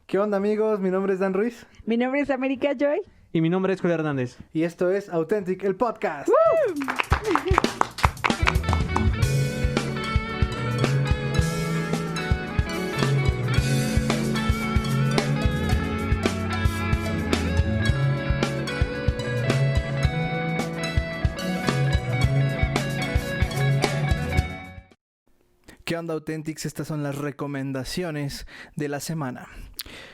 ¿Qué onda, amigos? Mi nombre es Dan Ruiz Mi nombre es América Joy. Y mi nombre es Julio Hernández. y esto es Authentic, el podcast. ¿Qué onda, Authentics? Estas son las recomendaciones de la semana.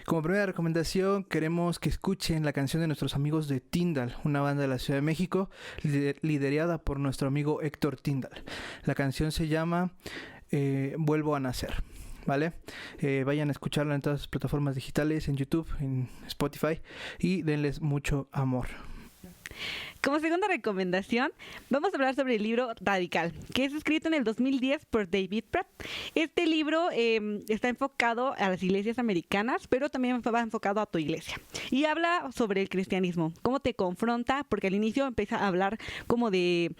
Como primera recomendación, queremos que escuchen la canción de nuestros amigos de Tyndall, una banda de la Ciudad de México, liderada por nuestro amigo Héctor Tyndall. La canción se llama Vuelvo a Nacer, ¿vale? Vayan a escucharla en todas las plataformas digitales, en YouTube, en Spotify, y denles mucho amor. Como segunda recomendación, vamos a hablar sobre el libro Radical, que es escrito en el 2010 por David Pratt. Este libro está enfocado a las iglesias americanas, pero también va enfocado a tu iglesia. Y habla sobre el cristianismo, cómo te confronta, porque al inicio empieza a hablar como de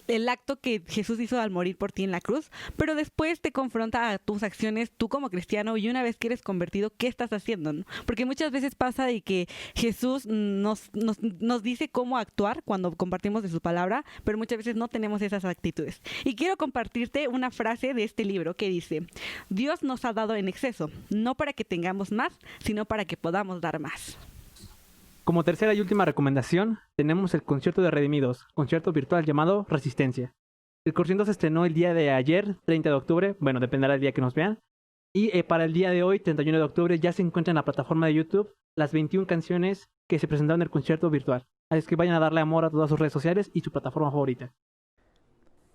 el acto que Jesús hizo al morir por ti en la cruz, pero después te confronta a tus acciones, tú como cristiano, y una vez que eres convertido, ¿qué estás haciendo, no? Porque muchas veces pasa de que Jesús nos dice cómo actuar cuando compartimos de su palabra, pero muchas veces no tenemos esas actitudes. Y quiero compartirte una frase de este libro que dice: Dios nos ha dado en exceso, no para que tengamos más, sino para que podamos dar más. Como tercera y última recomendación, tenemos el concierto de Redimidos, concierto virtual llamado Resistencia. El concierto se estrenó el día de ayer, 30 de octubre, bueno, dependerá del día que nos vean. Y para el día de hoy, 31 de octubre, ya se encuentra en la plataforma de YouTube las 21 canciones que se presentaron en el concierto virtual. Así que vayan a darle amor a todas sus redes sociales y su plataforma favorita.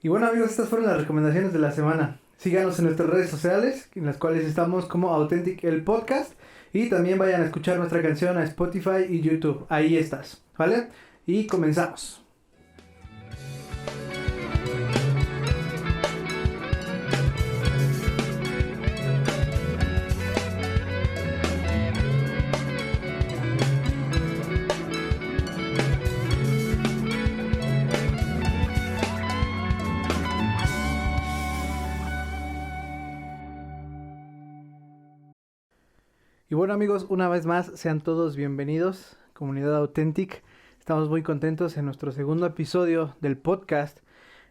Y bueno, amigos, estas fueron las recomendaciones de la semana. Síganos en nuestras redes sociales, en las cuales estamos como Authentic, el podcast. Y también vayan a escuchar nuestra canción a Spotify y YouTube. Ahí estás, ¿vale? Y comenzamos. Y bueno, amigos, una vez más, sean todos bienvenidos, comunidad Authentic. Estamos muy contentos en nuestro segundo episodio del podcast,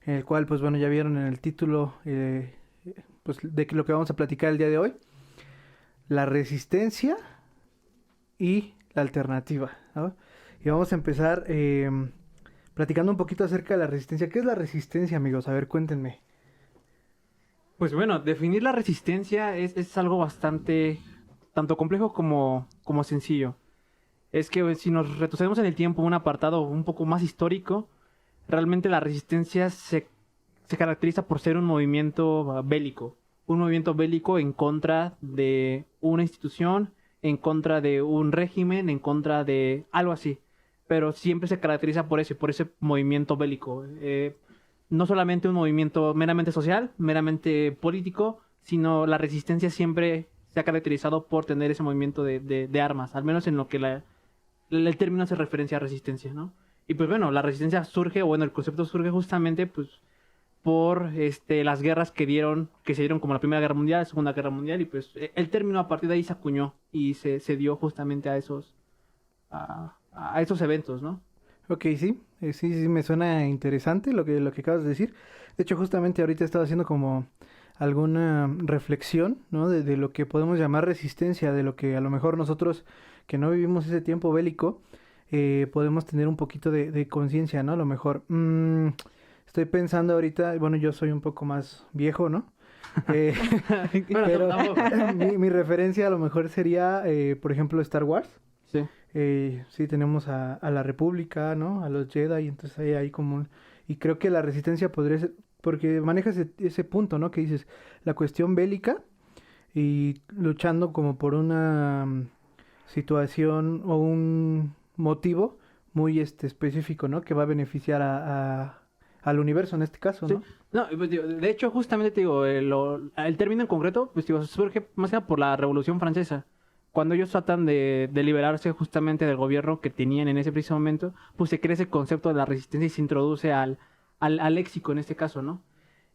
en el cual, pues bueno, ya vieron en el título pues, de lo que vamos a platicar el día de hoy. La resistencia y la alternativa, ¿no? Y vamos a empezar platicando un poquito acerca de la resistencia. ¿Qué es la resistencia, amigos? A ver, cuéntenme. Pues bueno, definir la resistencia es algo bastante tanto complejo como sencillo. Es que si nos retrocedemos en el tiempo, un apartado un poco más histórico, realmente la resistencia se caracteriza por ser un movimiento bélico. Un movimiento bélico en contra de una institución, en contra de un régimen, en contra de algo así. Pero siempre se caracteriza por ese movimiento bélico. No solamente un movimiento meramente social, meramente político, sino la resistencia siempre se ha caracterizado por tener ese movimiento de armas, al menos en lo que el término hace referencia a resistencia, ¿no? Y pues bueno, la resistencia surge, o bueno, el concepto surge justamente pues por las guerras que se dieron como la Primera Guerra Mundial, la Segunda Guerra Mundial, y pues el término a partir de ahí se acuñó y se dio justamente a esos eventos, ¿no? Ok, sí, sí, me suena interesante lo que acabas de decir. De hecho, justamente ahorita he estado haciendo como alguna reflexión, ¿no? De lo que podemos llamar resistencia, de lo que a lo mejor nosotros que no vivimos ese tiempo bélico podemos tener un poquito de conciencia, ¿no? A lo mejor estoy pensando ahorita, bueno, yo soy un poco más viejo, ¿no? Pero mi referencia a lo mejor sería, por ejemplo, Star Wars. Sí. Sí, tenemos a la República, ¿no? A los Jedi, entonces ahí hay como un... Y creo que la resistencia podría ser... Porque manejas ese punto, ¿no? Que dices, la cuestión bélica y luchando como por una situación o un motivo muy específico, ¿no? Que va a beneficiar al universo en este caso, ¿no? Sí. No, pues, de hecho, justamente te digo, el término en concreto, pues digo, surge más que nada por la Revolución Francesa. Cuando ellos tratan de liberarse justamente del gobierno que tenían en ese preciso momento, pues se crea ese concepto de la resistencia y se introduce al léxico en este caso, ¿no?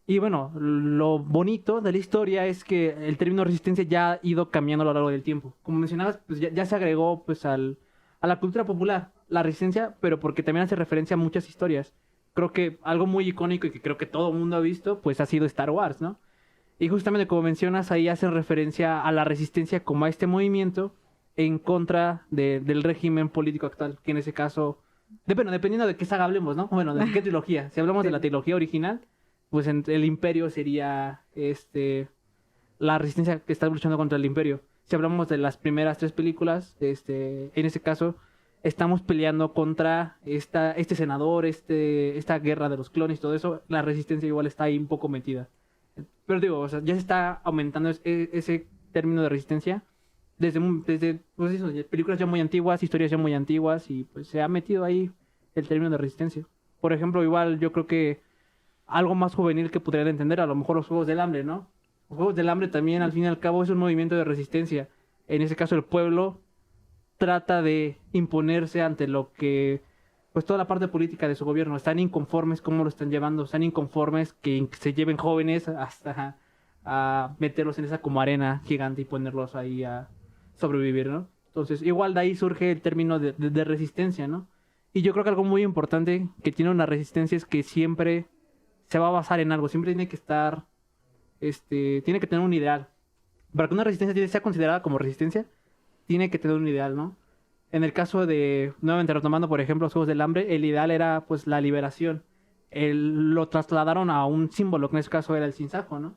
Y bueno, lo bonito de la historia es que el término resistencia ya ha ido cambiando a lo largo del tiempo. Como mencionabas, pues ya se agregó pues a la cultura popular la resistencia, pero porque también hace referencia a muchas historias. Creo que algo muy icónico y que creo que todo el mundo ha visto, pues ha sido Star Wars, ¿no? Y justamente como mencionas, ahí hacen referencia a la resistencia como a este movimiento en contra del régimen político actual, que en ese caso, dependiendo de qué saga hablemos, ¿no? Bueno, de qué trilogía. Si hablamos de la trilogía original, pues el imperio sería la resistencia que está luchando contra el imperio. Si hablamos de las primeras 3 películas, en ese caso estamos peleando contra este senador, esta guerra de los clones y todo eso. La resistencia igual está ahí un poco metida. Pero digo, o sea, ya se está aumentando ese término de resistencia desde pues eso, películas ya muy antiguas, historias ya muy antiguas, y pues se ha metido ahí el término de resistencia. Por ejemplo, igual yo creo que algo más juvenil que pudieran entender, a lo mejor los Juegos del Hambre, ¿no? Los Juegos del Hambre también, al fin y al cabo, es un movimiento de resistencia. En ese caso, el pueblo trata de imponerse ante lo que, pues toda la parte política de su gobierno. Están inconformes cómo lo están llevando, están inconformes que se lleven jóvenes hasta a meterlos en esa como arena gigante y ponerlos ahí a sobrevivir, ¿no? Entonces, igual de ahí surge el término de resistencia, ¿no? Y yo creo que algo muy importante que tiene una resistencia es que siempre se va a basar en algo, siempre tiene que estar, tiene que tener un ideal. Para que una resistencia sea considerada como resistencia, tiene que tener un ideal, ¿no? En el caso de, nuevamente retomando, por ejemplo, los Juegos del Hambre, el ideal era, pues, la liberación. Lo trasladaron a un símbolo, que en ese caso era el sinsajo, ¿no?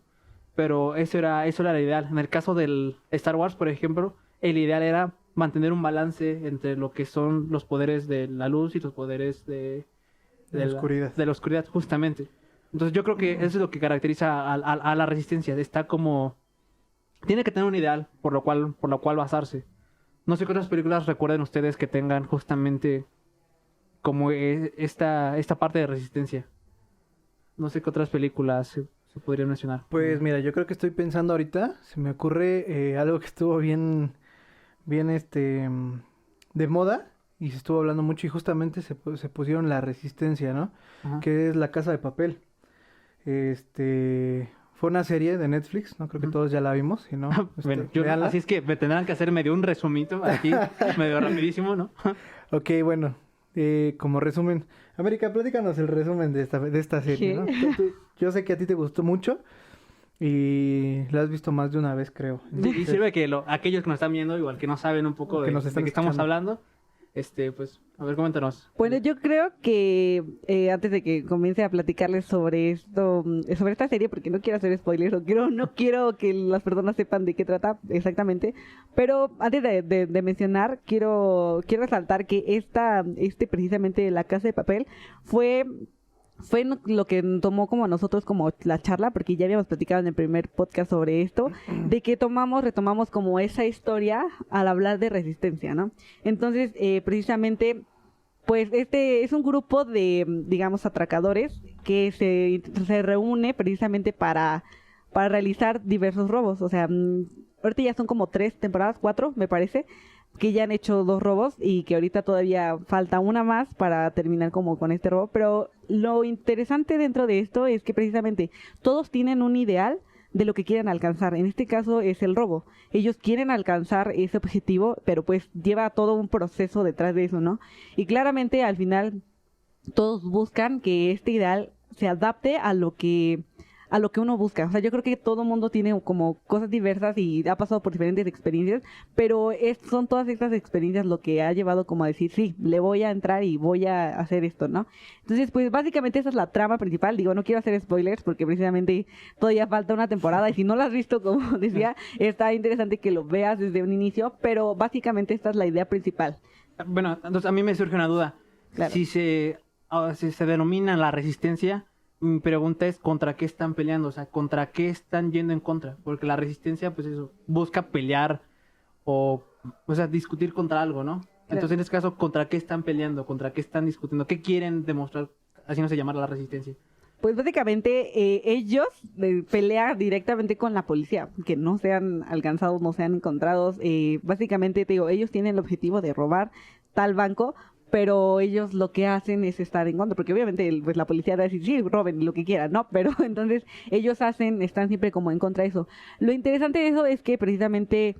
Pero eso era el ideal. En el caso del Star Wars, por ejemplo, el ideal era mantener un balance entre lo que son los poderes de la luz y los poderes de la oscuridad, justamente. Entonces yo creo que eso es lo que caracteriza a la resistencia. Está como... Tiene que tener un ideal por lo cual basarse. No sé qué otras películas recuerden ustedes que tengan justamente como esta parte de resistencia. No sé qué otras películas se podrían mencionar. Pues mira, yo creo que estoy pensando ahorita, se me ocurre algo que estuvo bien de moda y se estuvo hablando mucho y justamente se pusieron la resistencia, ¿no? Ajá. Que es La Casa de Papel. Fue una serie de Netflix, ¿no? Creo que todos ya la vimos, si no, Bueno, véanla. así es que me tendrán que hacer medio un resumito aquí, medio rapidísimo, ¿no? Ok, bueno, como resumen, América, platícanos el resumen de esta serie, ¿no? Yo sé que a ti te gustó mucho y la has visto más de una vez, creo. Y Entonces, sirve que aquellos que nos están viendo, igual que no saben un poco Que de nos están qué estamos escuchando. hablando, pues, a ver, coméntanos. Bueno, yo creo que antes de que comience a platicarles sobre esto, sobre esta serie, porque no quiero hacer spoilers, no quiero que las personas sepan de qué trata exactamente, pero antes de mencionar, quiero resaltar que precisamente La Casa de Papel fue lo que tomó como nosotros como la charla, porque ya habíamos platicado en el primer podcast sobre esto, de que retomamos como esa historia al hablar de resistencia, ¿no? Entonces, precisamente, pues es un grupo de, digamos, atracadores que se reúne precisamente para realizar diversos robos. O sea, ahorita ya son como 3 temporadas, 4, me parece, que ya han hecho 2 robos y que ahorita todavía falta una más para terminar como con este robo. Pero lo interesante dentro de esto es que precisamente todos tienen un ideal de lo que quieren alcanzar. En este caso es el robo. Ellos quieren alcanzar ese objetivo, pero pues lleva todo un proceso detrás de eso, ¿no? Y claramente al final todos buscan que este ideal se adapte a lo que uno busca. O sea, yo creo que todo mundo tiene como cosas diversas y ha pasado por diferentes experiencias, pero son todas estas experiencias lo que ha llevado como a decir, sí, le voy a entrar y voy a hacer esto, ¿no? Entonces, pues básicamente esa es la trama principal. Digo, no quiero hacer spoilers porque precisamente todavía falta una temporada y si no la has visto, como decía, está interesante que lo veas desde un inicio, pero básicamente esta es la idea principal. Bueno, entonces a mí me surge una duda. Claro. Si se denomina la resistencia, mi pregunta es ¿contra qué están peleando? O sea, ¿contra qué están yendo en contra? Porque la resistencia, pues eso, busca pelear o sea, discutir contra algo, ¿no? Entonces, en este caso, ¿contra qué están peleando? ¿Contra qué están discutiendo? ¿Qué quieren demostrar haciéndose llamar la resistencia? Pues básicamente ellos pelean directamente con la policía, que no sean alcanzados, no sean encontrados. Básicamente, te digo, ellos tienen el objetivo de robar tal banco, pero ellos lo que hacen es estar en contra, porque obviamente pues la policía va a decir, sí, roben lo que quieran, ¿no? Pero entonces ellos están siempre como en contra de eso. Lo interesante de eso es que precisamente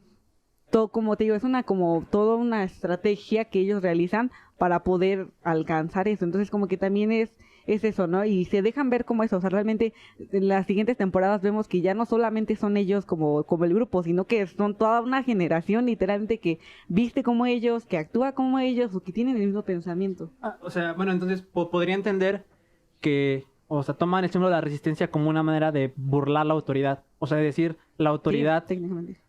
todo, como te digo, es como toda una estrategia que ellos realizan para poder alcanzar eso. Entonces como que también es eso, ¿no? Y se dejan ver como eso, o sea, realmente en las siguientes temporadas vemos que ya no solamente son ellos como el grupo, sino que son toda una generación literalmente que viste como ellos, que actúa como ellos o que tienen el mismo pensamiento. O sea, bueno, entonces podría entender que, o sea, toman el símbolo de la resistencia como una manera de burlar la autoridad. O sea, de decir, la autoridad... Sí, técnicamente.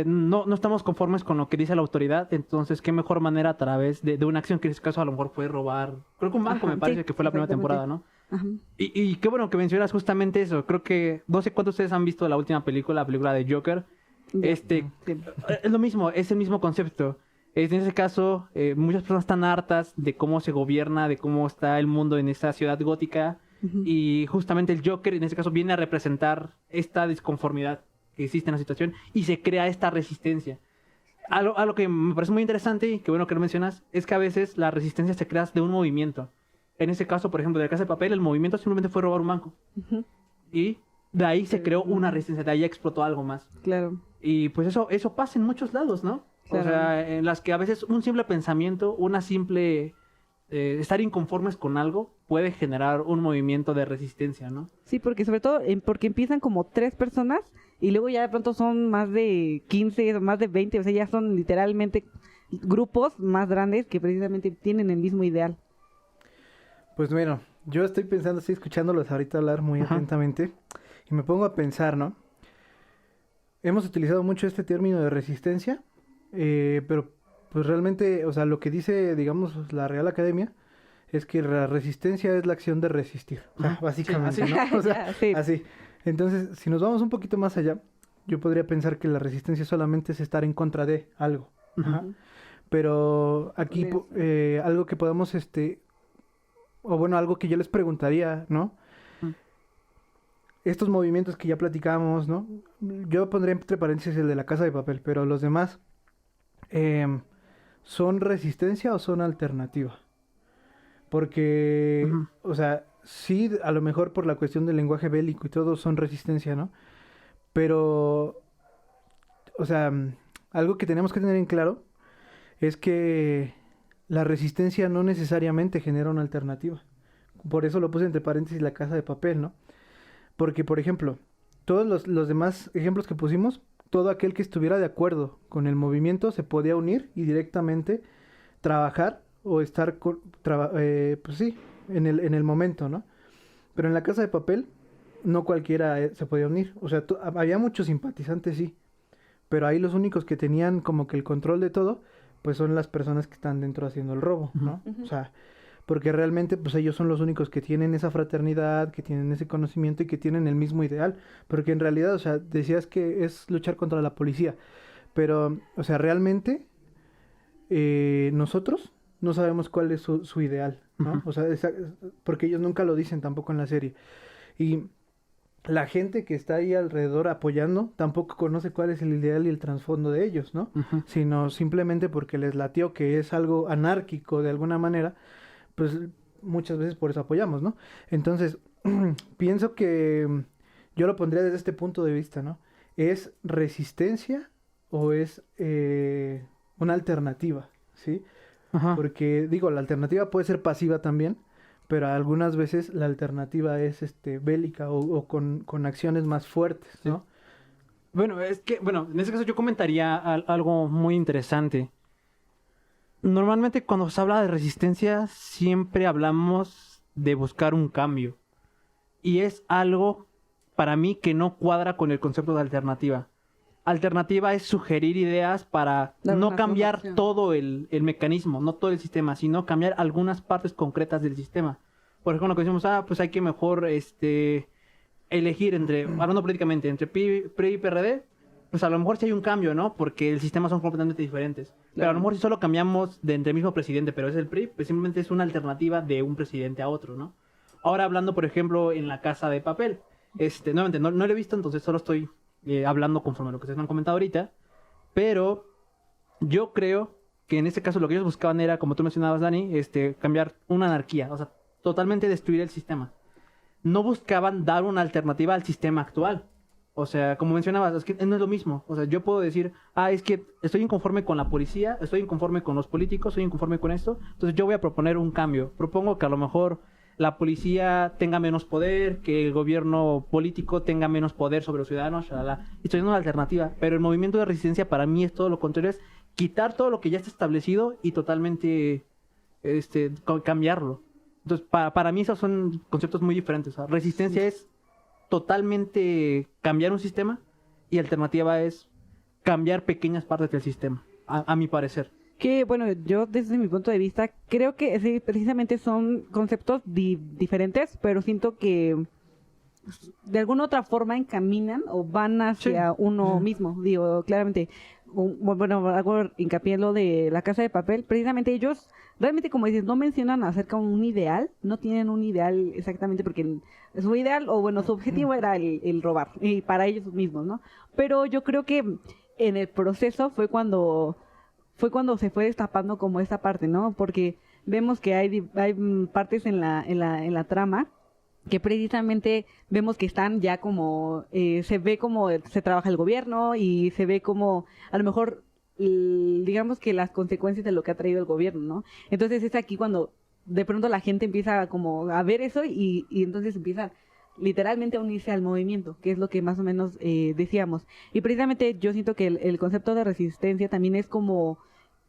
No estamos conformes con lo que dice la autoridad, entonces qué mejor manera a través de una acción que en este caso a lo mejor fue robar, creo que un banco. Ajá, me parece sí, que fue la primera temporada, ¿no? Ajá. Y qué bueno que mencionas justamente eso, creo que, no sé cuántos ustedes han visto la última película, la película de Joker, Ya, sí. sí. Es lo mismo, es el mismo concepto. En ese caso, muchas personas están hartas de cómo se gobierna, de cómo está el mundo en esa ciudad gótica, y justamente el Joker en ese caso viene a representar esta disconformidad que existe en la situación y se crea esta resistencia. Algo que me parece muy interesante y que bueno que lo mencionas es que a veces la resistencia se crea de un movimiento. En ese caso, por ejemplo, de la Casa de Papel, el movimiento simplemente fue robar un banco. Y de ahí se creó una resistencia, de ahí explotó algo más. Claro. Y pues eso pasa en muchos lados, ¿no? Claro. O sea, en las que a veces un simple pensamiento, una simple... estar inconformes con algo puede generar un movimiento de resistencia, ¿no? Sí, porque sobre todo porque empiezan como 3 personas y luego ya de pronto son más de 15, más de 20, o sea, ya son literalmente grupos más grandes que precisamente tienen el mismo ideal. Pues bueno, yo estoy pensando, estoy escuchándolos ahorita hablar muy atentamente y me pongo a pensar, ¿no? Hemos utilizado mucho este término de resistencia, pero pues realmente, o sea, lo que dice, digamos, la Real Academia es que la resistencia es la acción de resistir, o sea, básicamente, Sí, ¿no? O sea, Ya, sí. así. Entonces, si nos vamos un poquito más allá, yo podría pensar que la resistencia solamente es estar en contra de algo. Ajá. Pero aquí algo que podemos, o bueno, algo que yo les preguntaría, ¿no? Estos movimientos que ya platicamos, ¿no? Yo pondría entre paréntesis el de la Casa de Papel, pero los demás, ¿son resistencia o son alternativa? Porque, o sea, sí, a lo mejor por la cuestión del lenguaje bélico y todo son resistencia, ¿no? Pero, o sea, algo que tenemos que tener en claro es que la resistencia no necesariamente genera una alternativa. Por eso lo puse entre paréntesis la Casa de Papel, ¿no? Porque, por ejemplo, todos los demás ejemplos que pusimos, todo aquel que estuviera de acuerdo con el movimiento se podía unir y directamente trabajar o estar, pues sí, en el momento, ¿no? Pero en la Casa de Papel no cualquiera se podía unir. O sea, había muchos simpatizantes, sí, pero ahí los únicos que tenían como que el control de todo, pues son las personas que están dentro haciendo el robo, ¿no? O sea, porque realmente pues ellos son los únicos que tienen esa fraternidad, que tienen ese conocimiento y que tienen el mismo ideal, porque en realidad, o sea, decías que es luchar contra la policía, pero, o sea, realmente nosotros no sabemos cuál es su ideal, ¿no? O sea, porque ellos nunca lo dicen tampoco en la serie. Y la gente que está ahí alrededor apoyando tampoco conoce cuál es el ideal y el trasfondo de ellos, ¿no? Sino simplemente porque les latió que es algo anárquico de alguna manera, pues muchas veces por eso apoyamos, ¿no? Entonces, pienso que yo lo pondría desde este punto de vista, ¿no? ¿Es resistencia o es una alternativa, ¿sí? Porque, digo, la alternativa puede ser pasiva también, pero algunas veces la alternativa es bélica o con acciones más fuertes, ¿no? Sí. Bueno, en ese caso yo comentaría algo muy interesante. Normalmente cuando se habla de resistencia siempre hablamos de buscar un cambio. Y es algo para mí que no cuadra con el concepto de alternativa. Alternativa es sugerir ideas para no cambiar todo el mecanismo, no todo el sistema, sino cambiar algunas partes concretas del sistema. Por ejemplo, cuando decimos, pues hay que mejor elegir hablando políticamente, entre PRI y PRD, pues a lo mejor sí hay un cambio, ¿no? Porque el sistema son completamente diferentes. Claro. Pero a lo mejor si solo cambiamos de entre el mismo presidente, pero es el PRI, pues simplemente es una alternativa de un presidente a otro, ¿no? Ahora hablando, por ejemplo, en la Casa de Papel, nuevamente, no lo he visto, entonces solo estoy hablando conforme a lo que ustedes me han comentado ahorita, pero yo creo que en este caso lo que ellos buscaban era, como tú mencionabas, Dani, cambiar una anarquía, o sea, totalmente destruir el sistema. No buscaban dar una alternativa al sistema actual. O sea, como mencionabas, es que no es lo mismo. O sea, yo puedo decir, es que estoy inconforme con la policía, estoy inconforme con los políticos, estoy inconforme con esto, entonces yo voy a proponer un cambio. Propongo que a lo mejor la policía tenga menos poder, que el gobierno político tenga menos poder sobre los ciudadanos, shalala. Y estoy dando una alternativa. Pero el movimiento de resistencia para mí es todo lo contrario, es quitar todo lo que ya está establecido y totalmente cambiarlo. Entonces, para mí esos son conceptos muy diferentes. O sea, resistencia es totalmente cambiar un sistema y alternativa es cambiar pequeñas partes del sistema, a mi parecer. Que, bueno, yo desde mi punto de vista creo que sí, precisamente son conceptos diferentes, pero siento que de alguna otra forma encaminan o van hacia uno mismo. Digo, claramente, bueno, hago hincapié en lo de La Casa de Papel. Precisamente ellos, realmente, como dices, no mencionan acerca de un ideal, no tienen un ideal exactamente porque su ideal, o bueno, su objetivo era el robar, y para ellos mismos, ¿no? Pero yo creo que en el proceso fue cuando se fue destapando como esta parte, ¿no? Porque vemos que hay partes en la trama que precisamente vemos que están ya como, se ve como se trabaja el gobierno y se ve como, a lo mejor, digamos que las consecuencias de lo que ha traído el gobierno, ¿no? Entonces es aquí cuando de pronto la gente empieza como a ver eso y entonces empieza literalmente a unirse al movimiento, que es lo que más o menos decíamos. Y precisamente yo siento que el concepto de resistencia también es como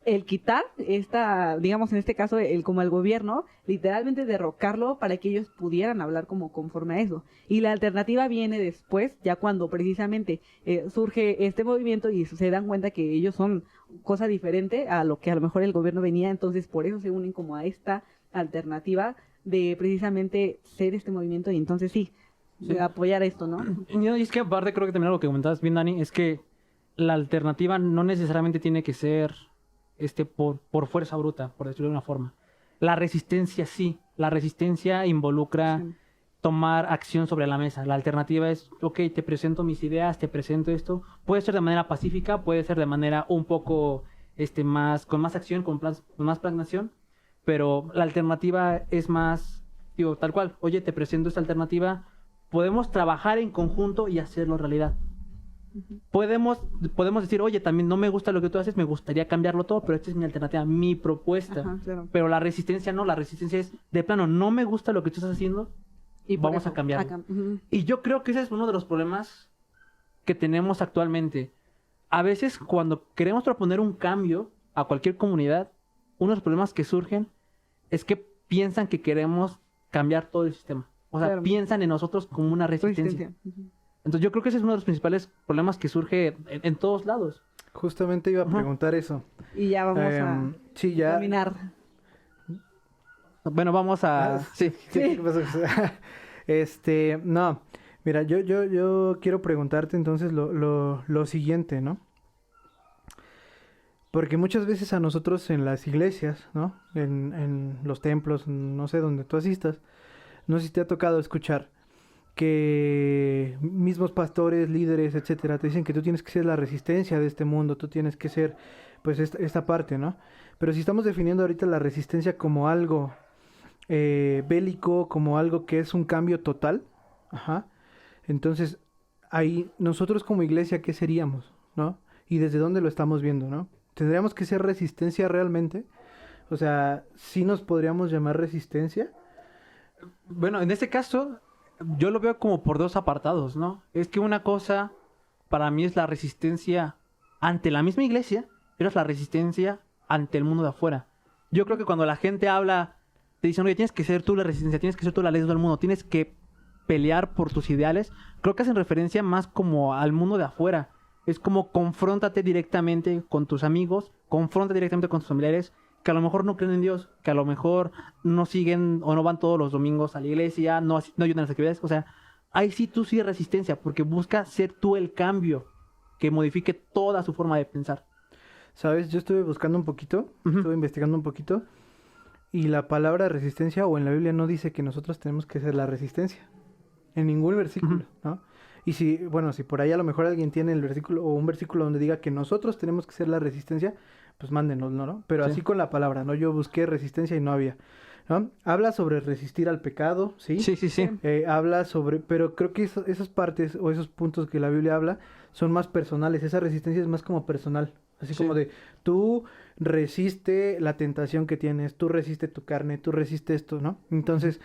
el quitar digamos en este caso, como el gobierno, literalmente derrocarlo para que ellos pudieran hablar como conforme a eso. Y la alternativa viene después, ya cuando precisamente surge este movimiento y se dan cuenta que ellos son cosa diferente a lo que a lo mejor el gobierno venía, entonces por eso se unen como a esta alternativa de precisamente ser este movimiento y entonces sí. Apoyar esto, ¿no? Y es que aparte creo que también lo que comentabas bien, Dani, es que la alternativa no necesariamente tiene que ser por fuerza bruta, por decirlo de una forma. La resistencia sí. La resistencia involucra tomar acción sobre la mesa. La alternativa es, ok, te presento mis ideas, te presento esto. Puede ser de manera pacífica, puede ser de manera un poco con más acción, con más plasmación, pero la alternativa es más, digo, tal cual. Oye, te presento esta alternativa, podemos trabajar en conjunto y hacerlo realidad. Podemos decir, oye, también no me gusta lo que tú haces, me gustaría cambiarlo todo, pero esta es mi alternativa, mi propuesta. Ajá, claro. Pero la resistencia no, la resistencia es, de plano, no me gusta lo que tú estás haciendo y vamos a cambiarlo. Y yo creo que ese es uno de los problemas que tenemos actualmente. A veces, cuando queremos proponer un cambio a cualquier comunidad, uno de los problemas que surgen es que piensan que queremos cambiar todo el sistema. O sea, piensan en nosotros como una resistencia. Entonces yo creo que ese es uno de los principales problemas que surge en todos lados. Justamente iba a preguntar eso. Y ya vamos a terminar. Bueno, vamos a... Sí. ¿Qué pasó? No, mira, yo quiero preguntarte entonces lo siguiente, ¿no? Porque muchas veces a nosotros en las iglesias, ¿no? En los templos, no sé, donde tú asistas, no sé si te ha tocado escuchar que mismos pastores, líderes, etcétera, te dicen que tú tienes que ser la resistencia de este mundo, tú tienes que ser, pues, esta parte, ¿no? Pero si estamos definiendo ahorita la resistencia como algo bélico, como algo que es un cambio total, entonces, ahí, nosotros como iglesia, ¿qué seríamos, no? Y desde dónde lo estamos viendo, ¿no? ¿Tendríamos que ser resistencia realmente? O sea, ¿sí nos podríamos llamar resistencia? Bueno, en este caso, yo lo veo como por dos apartados, ¿no? Es que una cosa para mí es la resistencia ante la misma iglesia, pero es la resistencia ante el mundo de afuera. Yo creo que cuando la gente habla, te dicen, oye, tienes que ser tú la resistencia, tienes que ser tú la ley del mundo, tienes que pelear por tus ideales, creo que hacen referencia más como al mundo de afuera. Es como confróntate directamente con tus amigos, confronta directamente con tus familiares, que a lo mejor no creen en Dios, que a lo mejor no siguen o no van todos los domingos a la iglesia, no ayudan a las actividades. O sea, ahí sí tú sí resistencia, porque busca ser tú el cambio que modifique toda su forma de pensar. ¿Sabes? Yo estuve buscando un poquito, estuve investigando un poquito, y la palabra resistencia o en la Biblia no dice que nosotros tenemos que ser la resistencia. En ningún versículo, ¿no? Y si por ahí a lo mejor alguien tiene el versículo o un versículo donde diga que nosotros tenemos que ser la resistencia, pues mándenoslo, ¿no? Pero Sí. así con la palabra, ¿no? Yo busqué resistencia y no había, ¿no? Habla sobre resistir al pecado, ¿sí? Sí, sí, sí. Habla sobre, pero creo que esas partes o esos puntos que la Biblia habla son más personales, esa resistencia es más como personal, así Sí. como de tú resiste la tentación que tienes, tú resiste tu carne, tú resiste esto, ¿no? Entonces,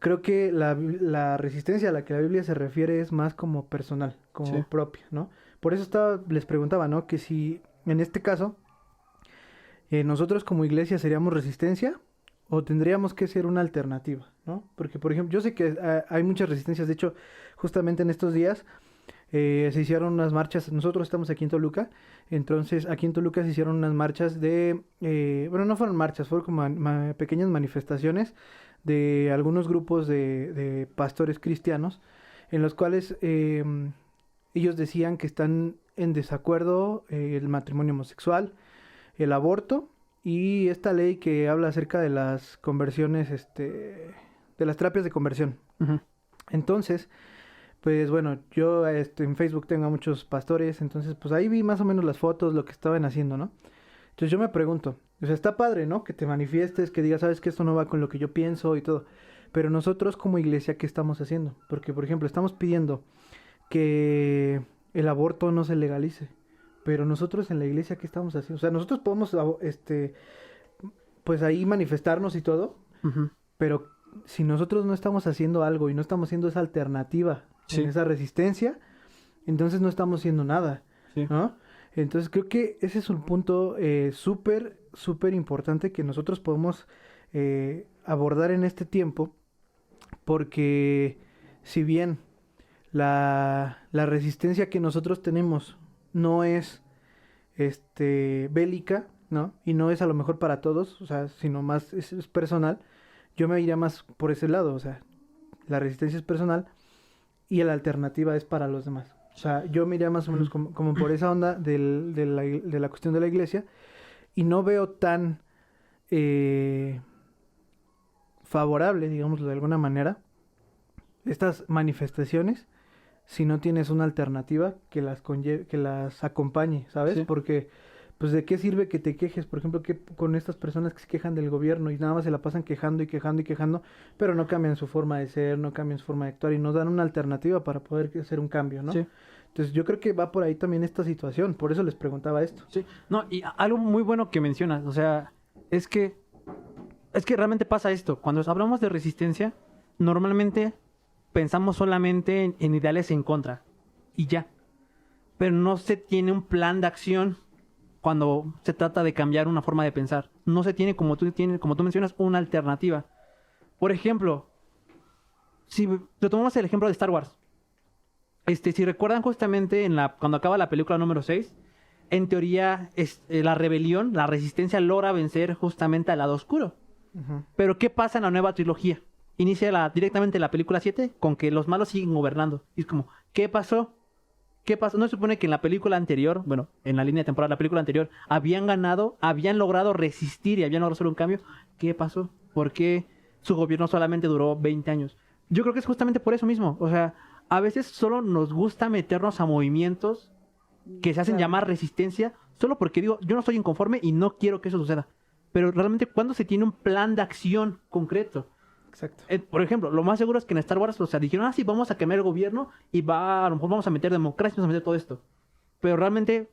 creo que la resistencia a la que la Biblia se refiere es más como personal, como Sí. propia, ¿no? Por eso les preguntaba, ¿no? Que si en este caso nosotros como iglesia seríamos resistencia o tendríamos que ser una alternativa, ¿no? Porque, por ejemplo, yo sé que hay muchas resistencias, de hecho, justamente en estos días se hicieron unas marchas, nosotros estamos aquí en Toluca, entonces aquí en Toluca se hicieron unas marchas bueno, no fueron marchas, fueron como pequeñas manifestaciones de algunos grupos de pastores cristianos, en los cuales ellos decían que están en desacuerdo el matrimonio homosexual, el aborto y esta ley que habla acerca de las conversiones, de las terapias de conversión. Ujú. Entonces, pues bueno, yo en Facebook tengo a muchos pastores, entonces pues ahí vi más o menos las fotos, lo que estaban haciendo, ¿no? Entonces yo me pregunto, o sea, está padre, ¿no? Que te manifiestes, que digas, sabes que esto no va con lo que yo pienso y todo, pero nosotros como iglesia, ¿qué estamos haciendo? Porque, por ejemplo, estamos pidiendo que el aborto no se legalice, pero nosotros en la iglesia, ¿qué estamos haciendo? O sea, nosotros podemos, pues ahí manifestarnos y todo, Ujú. pero si nosotros no estamos haciendo algo y no estamos haciendo esa alternativa, Sí. en esa resistencia, entonces no estamos haciendo nada, Sí. ¿no? Entonces creo que ese es un punto súper, súper importante que nosotros podemos abordar en este tiempo, porque si bien la resistencia que nosotros tenemos no es bélica, ¿no? Y no es a lo mejor para todos, o sea, sino más es personal. Yo me iría más por ese lado, o sea, la resistencia es personal y la alternativa es para los demás. O sea, yo me iría más o menos como por esa onda de la cuestión de la iglesia y no veo tan favorable, digámoslo de alguna manera, estas manifestaciones si no tienes una alternativa que que las acompañe, ¿sabes? Sí. Porque, pues, ¿de qué sirve que te quejes? Por ejemplo, que con estas personas que se quejan del gobierno y nada más se la pasan quejando y quejando y quejando, pero no cambian su forma de ser, no cambian su forma de actuar y no dan una alternativa para poder hacer un cambio, ¿no? Sí. Entonces, yo creo que va por ahí también esta situación, por eso les preguntaba esto. Sí. No, y algo muy bueno que mencionas, o sea, es que realmente pasa esto. Cuando hablamos de resistencia, normalmente pensamos solamente en ideales en contra y ya. Pero no se tiene un plan de acción cuando se trata de cambiar una forma de pensar. No se tiene, como tú mencionas, una alternativa. Por ejemplo, si retomamos el ejemplo de Star Wars. Si recuerdan justamente cuando acaba la película número 6, en teoría la rebelión, la resistencia logra vencer justamente al lado oscuro. Ujú. Pero ¿qué pasa en la nueva trilogía? Inicia directamente la película 7 con que los malos siguen gobernando. Y es como, ¿qué pasó? ¿Qué pasó? No se supone que en la película anterior, bueno, en la línea temporal de la película anterior, habían ganado, habían logrado resistir y habían logrado hacer un cambio. ¿Qué pasó? ¿Por qué su gobierno solamente duró 20 años? Yo creo que es justamente por eso mismo. O sea, a veces solo nos gusta meternos a movimientos que se hacen Claro. llamar resistencia, solo porque digo, yo no estoy inconforme y no quiero que eso suceda. Pero realmente, ¿cuándo se tiene un plan de acción concreto? Exacto. Por ejemplo, lo más seguro es que en Star Wars, o sea, dijeron, sí, vamos a cambiar el gobierno y a lo mejor vamos a meter democracia, vamos a meter todo esto. Pero realmente,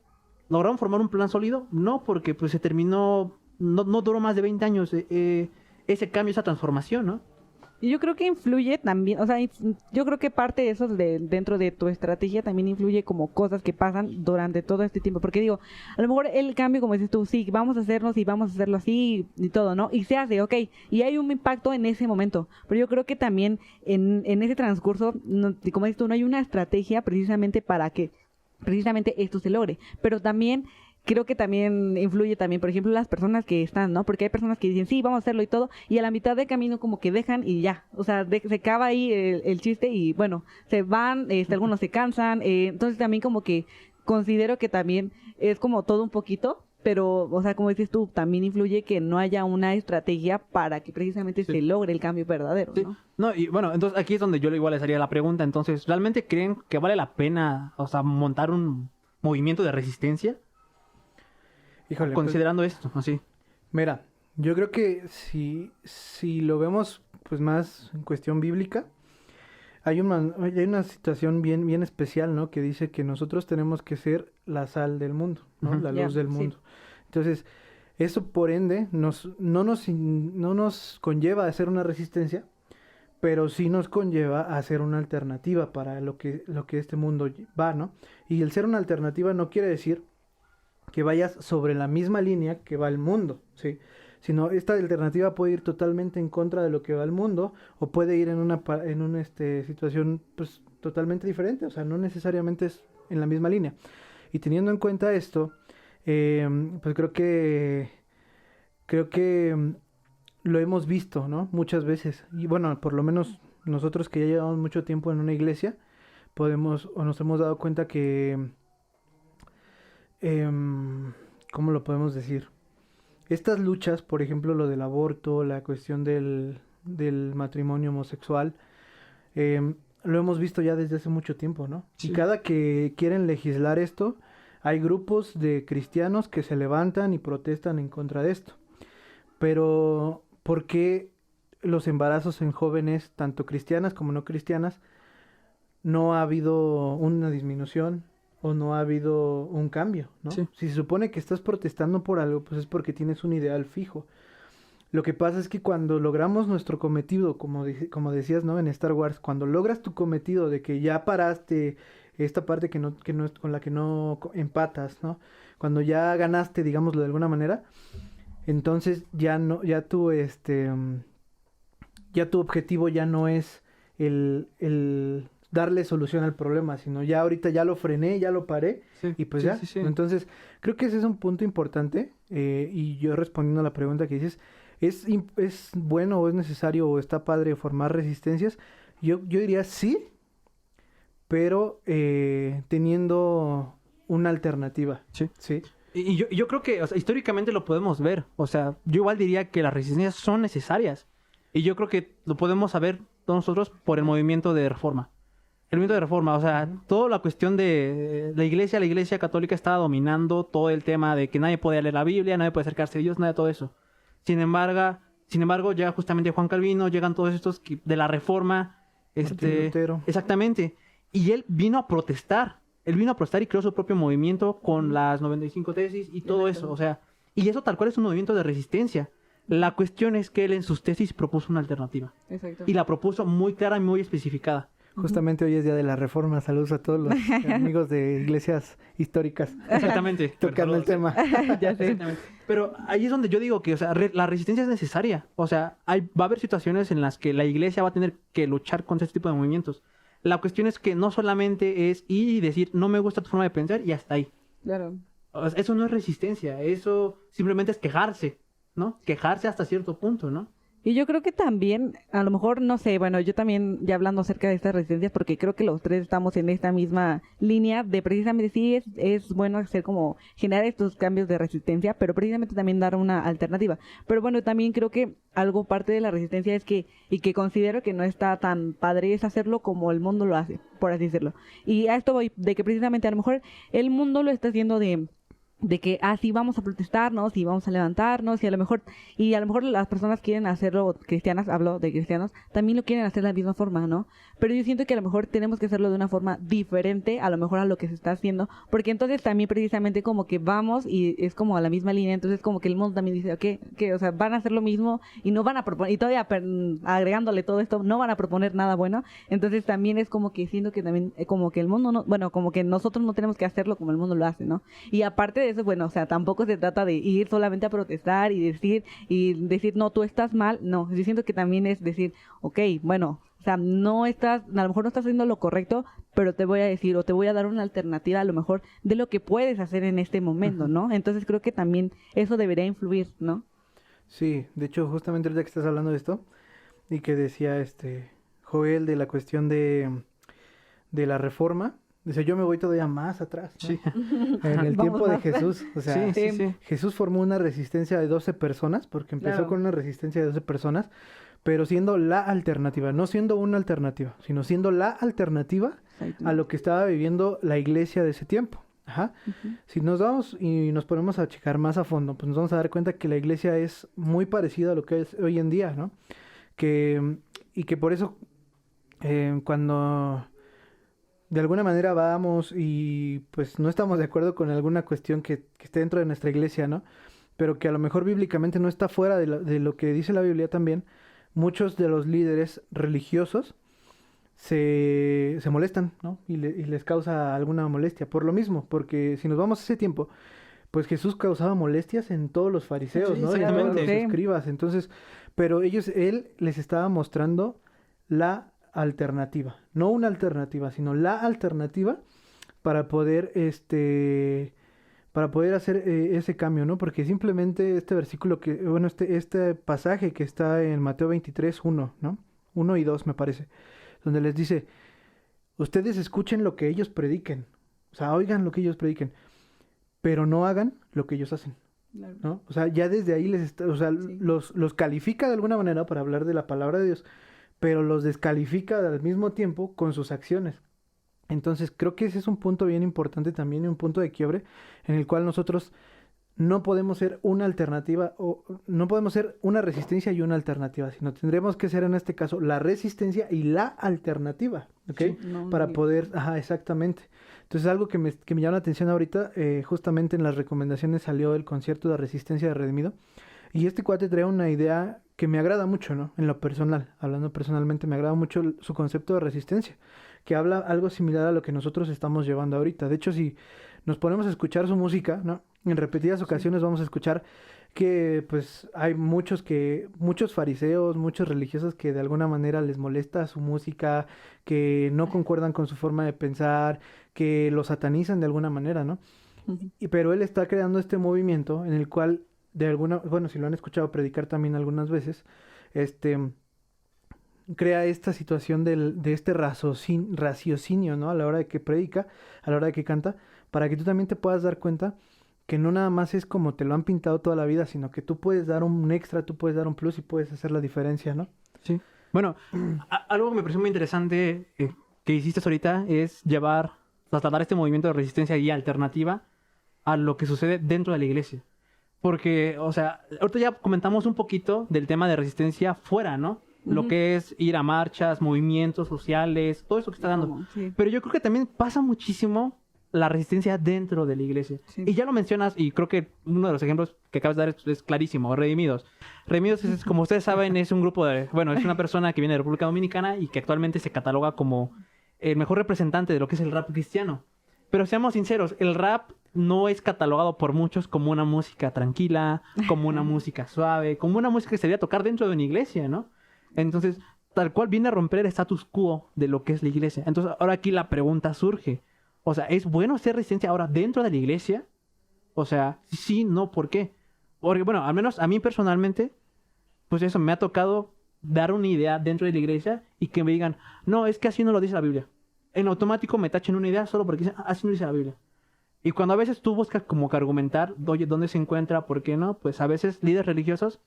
¿lograron formar un plan sólido? No, porque pues se terminó, no duró más de 20 años ese cambio, esa transformación, ¿no? Y yo creo que influye también, o sea, yo creo que parte de eso dentro de tu estrategia también influye como cosas que pasan durante todo este tiempo, porque digo, a lo mejor el cambio, como dices tú, sí, vamos a hacernos y vamos a hacerlo así y todo, ¿no? Y se hace, ok, y hay un impacto en ese momento, pero yo creo que también en ese transcurso, como dices tú, no hay una estrategia precisamente para que precisamente esto se logre, pero también creo que también influye también, por ejemplo, las personas que están, ¿no? Porque hay personas que dicen, sí, vamos a hacerlo y todo, y a la mitad de camino como que dejan y ya, o sea, se acaba ahí el chiste y bueno, se van, algunos se cansan, entonces también como que considero que también es como todo un poquito, pero, o sea, como dices tú, también influye que no haya una estrategia para que precisamente Sí. se logre el cambio verdadero, Sí. ¿no? No, y bueno, entonces aquí es donde yo igual les haría la pregunta. Entonces, ¿realmente creen que vale la pena, o sea, montar un movimiento de resistencia? Híjole, considerando esto, así. Mira, yo creo que si lo vemos pues más en cuestión bíblica, hay una situación bien especial, ¿no? Que dice que nosotros tenemos que ser la sal del mundo, ¿no? Ujú. La Ya, luz del sí. mundo. Entonces, eso por ende no nos conlleva a hacer una resistencia, pero sí nos conlleva a hacer una alternativa para lo que este mundo va, ¿no? Y el ser una alternativa no quiere decir que vayas sobre la misma línea que va el mundo, ¿sí? Sino esta alternativa puede ir totalmente en contra de lo que va el mundo o puede ir en una situación pues totalmente diferente, o sea, no necesariamente es en la misma línea. Y teniendo en cuenta esto, pues creo que lo hemos visto, ¿no? Muchas veces. Y bueno, por lo menos nosotros que ya llevamos mucho tiempo en una iglesia, podemos o nos hemos dado cuenta que ¿cómo lo podemos decir? Estas luchas, por ejemplo, lo del aborto, la cuestión del matrimonio homosexual, lo hemos visto ya desde hace mucho tiempo, ¿no? Sí. Y cada que quieren legislar esto, hay grupos de cristianos que se levantan y protestan en contra de esto. Pero, ¿por qué los embarazos en jóvenes, tanto cristianas como no cristianas, no ha habido una disminución o no ha habido un cambio, ¿no? Sí. Si se supone que estás protestando por algo, pues es porque tienes un ideal fijo. Lo que pasa es que cuando logramos nuestro cometido, como decías, ¿no? En Star Wars, cuando logras tu cometido de que ya paraste esta parte que no es con la que no empatas, ¿no? Cuando ya ganaste, digámoslo de alguna manera, entonces ya tu objetivo ya no es el darle solución al problema, sino ya ahorita ya lo frené, ya lo paré, Sí, y pues sí, ya. sí, sí. Entonces, creo que ese es un punto importante, y yo respondiendo a la pregunta que dices, ¿es bueno o es necesario o está padre formar resistencias? Yo diría sí, pero teniendo una alternativa. Sí. Sí. Y yo creo que, o sea, históricamente lo podemos ver. O sea, yo igual diría que las resistencias son necesarias. Y yo creo que lo podemos saber todos nosotros por el movimiento de reforma. El movimiento de reforma, o sea, toda la cuestión de la iglesia católica estaba dominando todo el tema de que nadie podía leer la Biblia, nadie puede acercarse a Dios, nada de todo eso. Sin embargo, llega justamente Juan Calvino, llegan todos estos de la reforma. Martín Lutero. Exactamente. Y él vino a protestar. Él vino a protestar y creó su propio movimiento con las 95 tesis y todo eso. O sea, y eso tal cual es un movimiento de resistencia. La cuestión es que él en sus tesis propuso una alternativa. Exacto. Y la propuso muy clara y muy especificada. Justamente hoy es Día de la Reforma. Saludos a todos los amigos de iglesias históricas. Exactamente. Tocando el tema. Ya sé. Exactamente. Pero ahí es donde yo digo que, o sea, la resistencia es necesaria. O sea, va a haber situaciones en las que la iglesia va a tener que luchar contra este tipo de movimientos. La cuestión es que no solamente es ir y decir, no me gusta tu forma de pensar y hasta ahí. Claro. O sea, eso no es resistencia, eso simplemente es quejarse, ¿no? Quejarse hasta cierto punto, ¿no? Y yo creo que también, a lo mejor, no sé, bueno, yo también ya hablando acerca de estas resistencias, porque creo que los tres estamos en esta misma línea de precisamente sí es bueno hacer como generar estos cambios de resistencia, pero precisamente también dar una alternativa. Pero bueno, también creo que algo parte de la resistencia es que, y que considero que no está tan padre, es hacerlo como el mundo lo hace, por así decirlo. Y a esto voy, de que precisamente a lo mejor el mundo lo está haciendo de que sí vamos a protestarnos y vamos a levantarnos y a lo mejor las personas quieren hacerlo, cristianas, hablo de cristianos, también lo quieren hacer de la misma forma, ¿no? Pero yo siento que a lo mejor tenemos que hacerlo de una forma diferente a lo mejor a lo que se está haciendo, porque entonces también precisamente como que vamos y es como a la misma línea, entonces como que el mundo también dice, que o sea, van a hacer lo mismo y no van a proponer, y todavía agregándole todo esto, no van a proponer nada bueno, entonces también es como que siento que también como que el mundo no, bueno, como que nosotros no tenemos que hacerlo como el mundo lo hace, ¿no? Y aparte de eso, bueno, o sea, tampoco se trata de ir solamente a protestar y decir, no, tú estás mal. No, yo siento que también es decir, ok, bueno, o sea, a lo mejor no estás haciendo lo correcto, pero te voy a decir o te voy a dar una alternativa a lo mejor de lo que puedes hacer en este momento, ¿no? Entonces creo que también eso debería influir, ¿no? Sí, de hecho, justamente ahorita que estás hablando de esto, y que decía Joel de la cuestión de la reforma, dice, yo me voy todavía más atrás, ¿no? Sí. En el Vamos tiempo de más. Jesús, o sea, Sí. Jesús formó una resistencia de 12 personas, porque empezó Claro. con una resistencia de 12 personas, pero siendo la alternativa, no siendo una alternativa, sino siendo la alternativa Exacto. a lo que estaba viviendo la iglesia de ese tiempo. Ajá. Ujú. Si nos vamos y nos ponemos a checar más a fondo, pues nos vamos a dar cuenta que la iglesia es muy parecida a lo que es hoy en día, ¿no? Que, y que por eso cuando de alguna manera vamos y pues no estamos de acuerdo con alguna cuestión que esté dentro de nuestra iglesia, ¿no? Pero que a lo mejor bíblicamente no está fuera de lo que dice la Biblia también, muchos de los líderes religiosos se molestan, ¿no? Y les causa alguna molestia. Por lo mismo, porque si nos vamos a ese tiempo, pues Jesús causaba molestias en todos los fariseos, Sí, ¿no? Y en todos los exactamente. Sí. escribas. Entonces, pero él les estaba mostrando la alternativa. No una alternativa, sino la alternativa para poder, para poder hacer ese cambio, ¿no? Porque simplemente este versículo bueno, este pasaje que está en Mateo 23, 1, ¿no? 1 y 2 me parece, donde les dice, ustedes escuchen lo que ellos prediquen, o sea, oigan lo que ellos prediquen, pero no hagan lo que ellos hacen, Claro. ¿no? O sea, ya desde ahí o sea, Sí. los califica de alguna manera para hablar de la palabra de Dios, pero los descalifica al mismo tiempo con sus acciones. Entonces creo que ese es un punto bien importante también y un punto de quiebre en el cual nosotros no podemos ser una alternativa o no podemos ser una resistencia y una alternativa, sino tendremos que ser en este caso la resistencia y la alternativa, ¿ok? Sí. No, Para sí. poder, ajá, exactamente. Entonces algo que me llama la atención ahorita, justamente en las recomendaciones salió el concierto de Resistencia de Redimido y este cuate trae una idea que me agrada mucho, ¿no? En lo personal, hablando personalmente, me agrada mucho su concepto de resistencia, que habla algo similar a lo que nosotros estamos llevando ahorita. De hecho, si nos ponemos a escuchar su música, ¿no? En repetidas ocasiones vamos a escuchar que pues hay muchos fariseos, muchos religiosos que de alguna manera les molesta su música, que no concuerdan con su forma de pensar, que lo satanizan de alguna manera, ¿no? Ujú. Pero él está creando este movimiento en el cual bueno, si lo han escuchado predicar también algunas veces, este crea esta situación de este raciocinio, ¿no? A la hora de que predica, a la hora de que canta, para que tú también te puedas dar cuenta que no nada más es como te lo han pintado toda la vida, sino que tú puedes dar un extra, tú puedes dar un plus y puedes hacer la diferencia, ¿no? Sí. Bueno, algo que me pareció muy interesante que hiciste ahorita es trasladar este movimiento de resistencia y alternativa a lo que sucede dentro de la iglesia. Porque, o sea, ahorita ya comentamos un poquito del tema de resistencia fuera, ¿no? Lo Ujú. que es ir a marchas, movimientos sociales, todo eso que está dando. Sí. Pero yo creo que también pasa muchísimo la resistencia dentro de la iglesia. Sí. Y ya lo mencionas, y creo que uno de los ejemplos que acabas de dar es clarísimo, Redimidos. Redimidos, como ustedes saben, es un grupo bueno, es una persona que viene de República Dominicana y que actualmente se cataloga como el mejor representante de lo que es el rap cristiano. Pero seamos sinceros, el rap no es catalogado por muchos como una música tranquila, como una música suave, como una música que se debería tocar dentro de una iglesia, ¿no? Entonces, tal cual viene a romper el status quo de lo que es la iglesia. Entonces, ahora aquí la pregunta surge. O sea, ¿es bueno hacer resistencia ahora dentro de la iglesia? O sea, sí, no, ¿por qué? Porque, bueno, al menos a mí personalmente, pues eso, me ha tocado dar una idea dentro de la iglesia y que me digan, no, es que así no lo dice la Biblia. En automático me tachen una idea solo porque dicen, así no dice la Biblia. Y cuando a veces tú buscas como que argumentar, oye, ¿dónde se encuentra? ¿Por qué no? Pues a veces líderes religiosos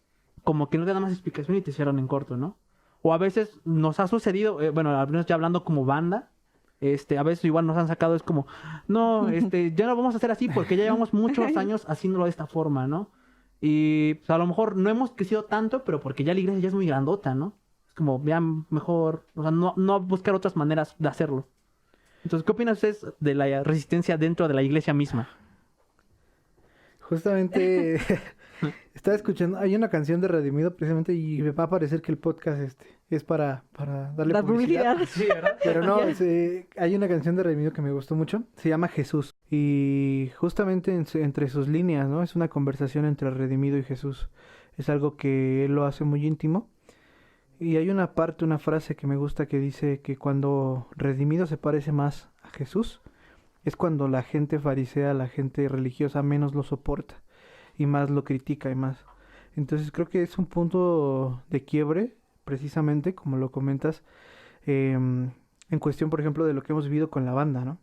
como que no te dan más explicación y te cierran en corto, ¿no? O a veces nos ha sucedido, bueno, al menos ya hablando como banda, a veces igual nos han sacado, es como, no, ya no vamos a hacer así porque ya llevamos muchos años haciéndolo de esta forma, ¿no? Y pues, a lo mejor no hemos crecido tanto, pero porque ya la iglesia ya es muy grandota, ¿no? Es como, vean, mejor, o sea, no buscar otras maneras de hacerlo. Entonces, ¿qué opinan ustedes de la resistencia dentro de la iglesia misma? Justamente estaba escuchando, hay una canción de Redimido precisamente y me va a parecer que el podcast es para darle La publicidad. publicidad. Sí, ¿verdad? Pero no, hay una canción de Redimido que me gustó mucho, se llama Jesús. Y justamente entre sus líneas, ¿no? Es una conversación entre Redimido y Jesús. Es algo que él lo hace muy íntimo. Y hay una parte, una frase que me gusta que dice que cuando Redimido se parece más a Jesús, es cuando la gente farisea, la gente religiosa menos lo soporta y más lo critica y más. Entonces creo que es un punto de quiebre, precisamente, como lo comentas, en cuestión, por ejemplo, de lo que hemos vivido con la banda, ¿no?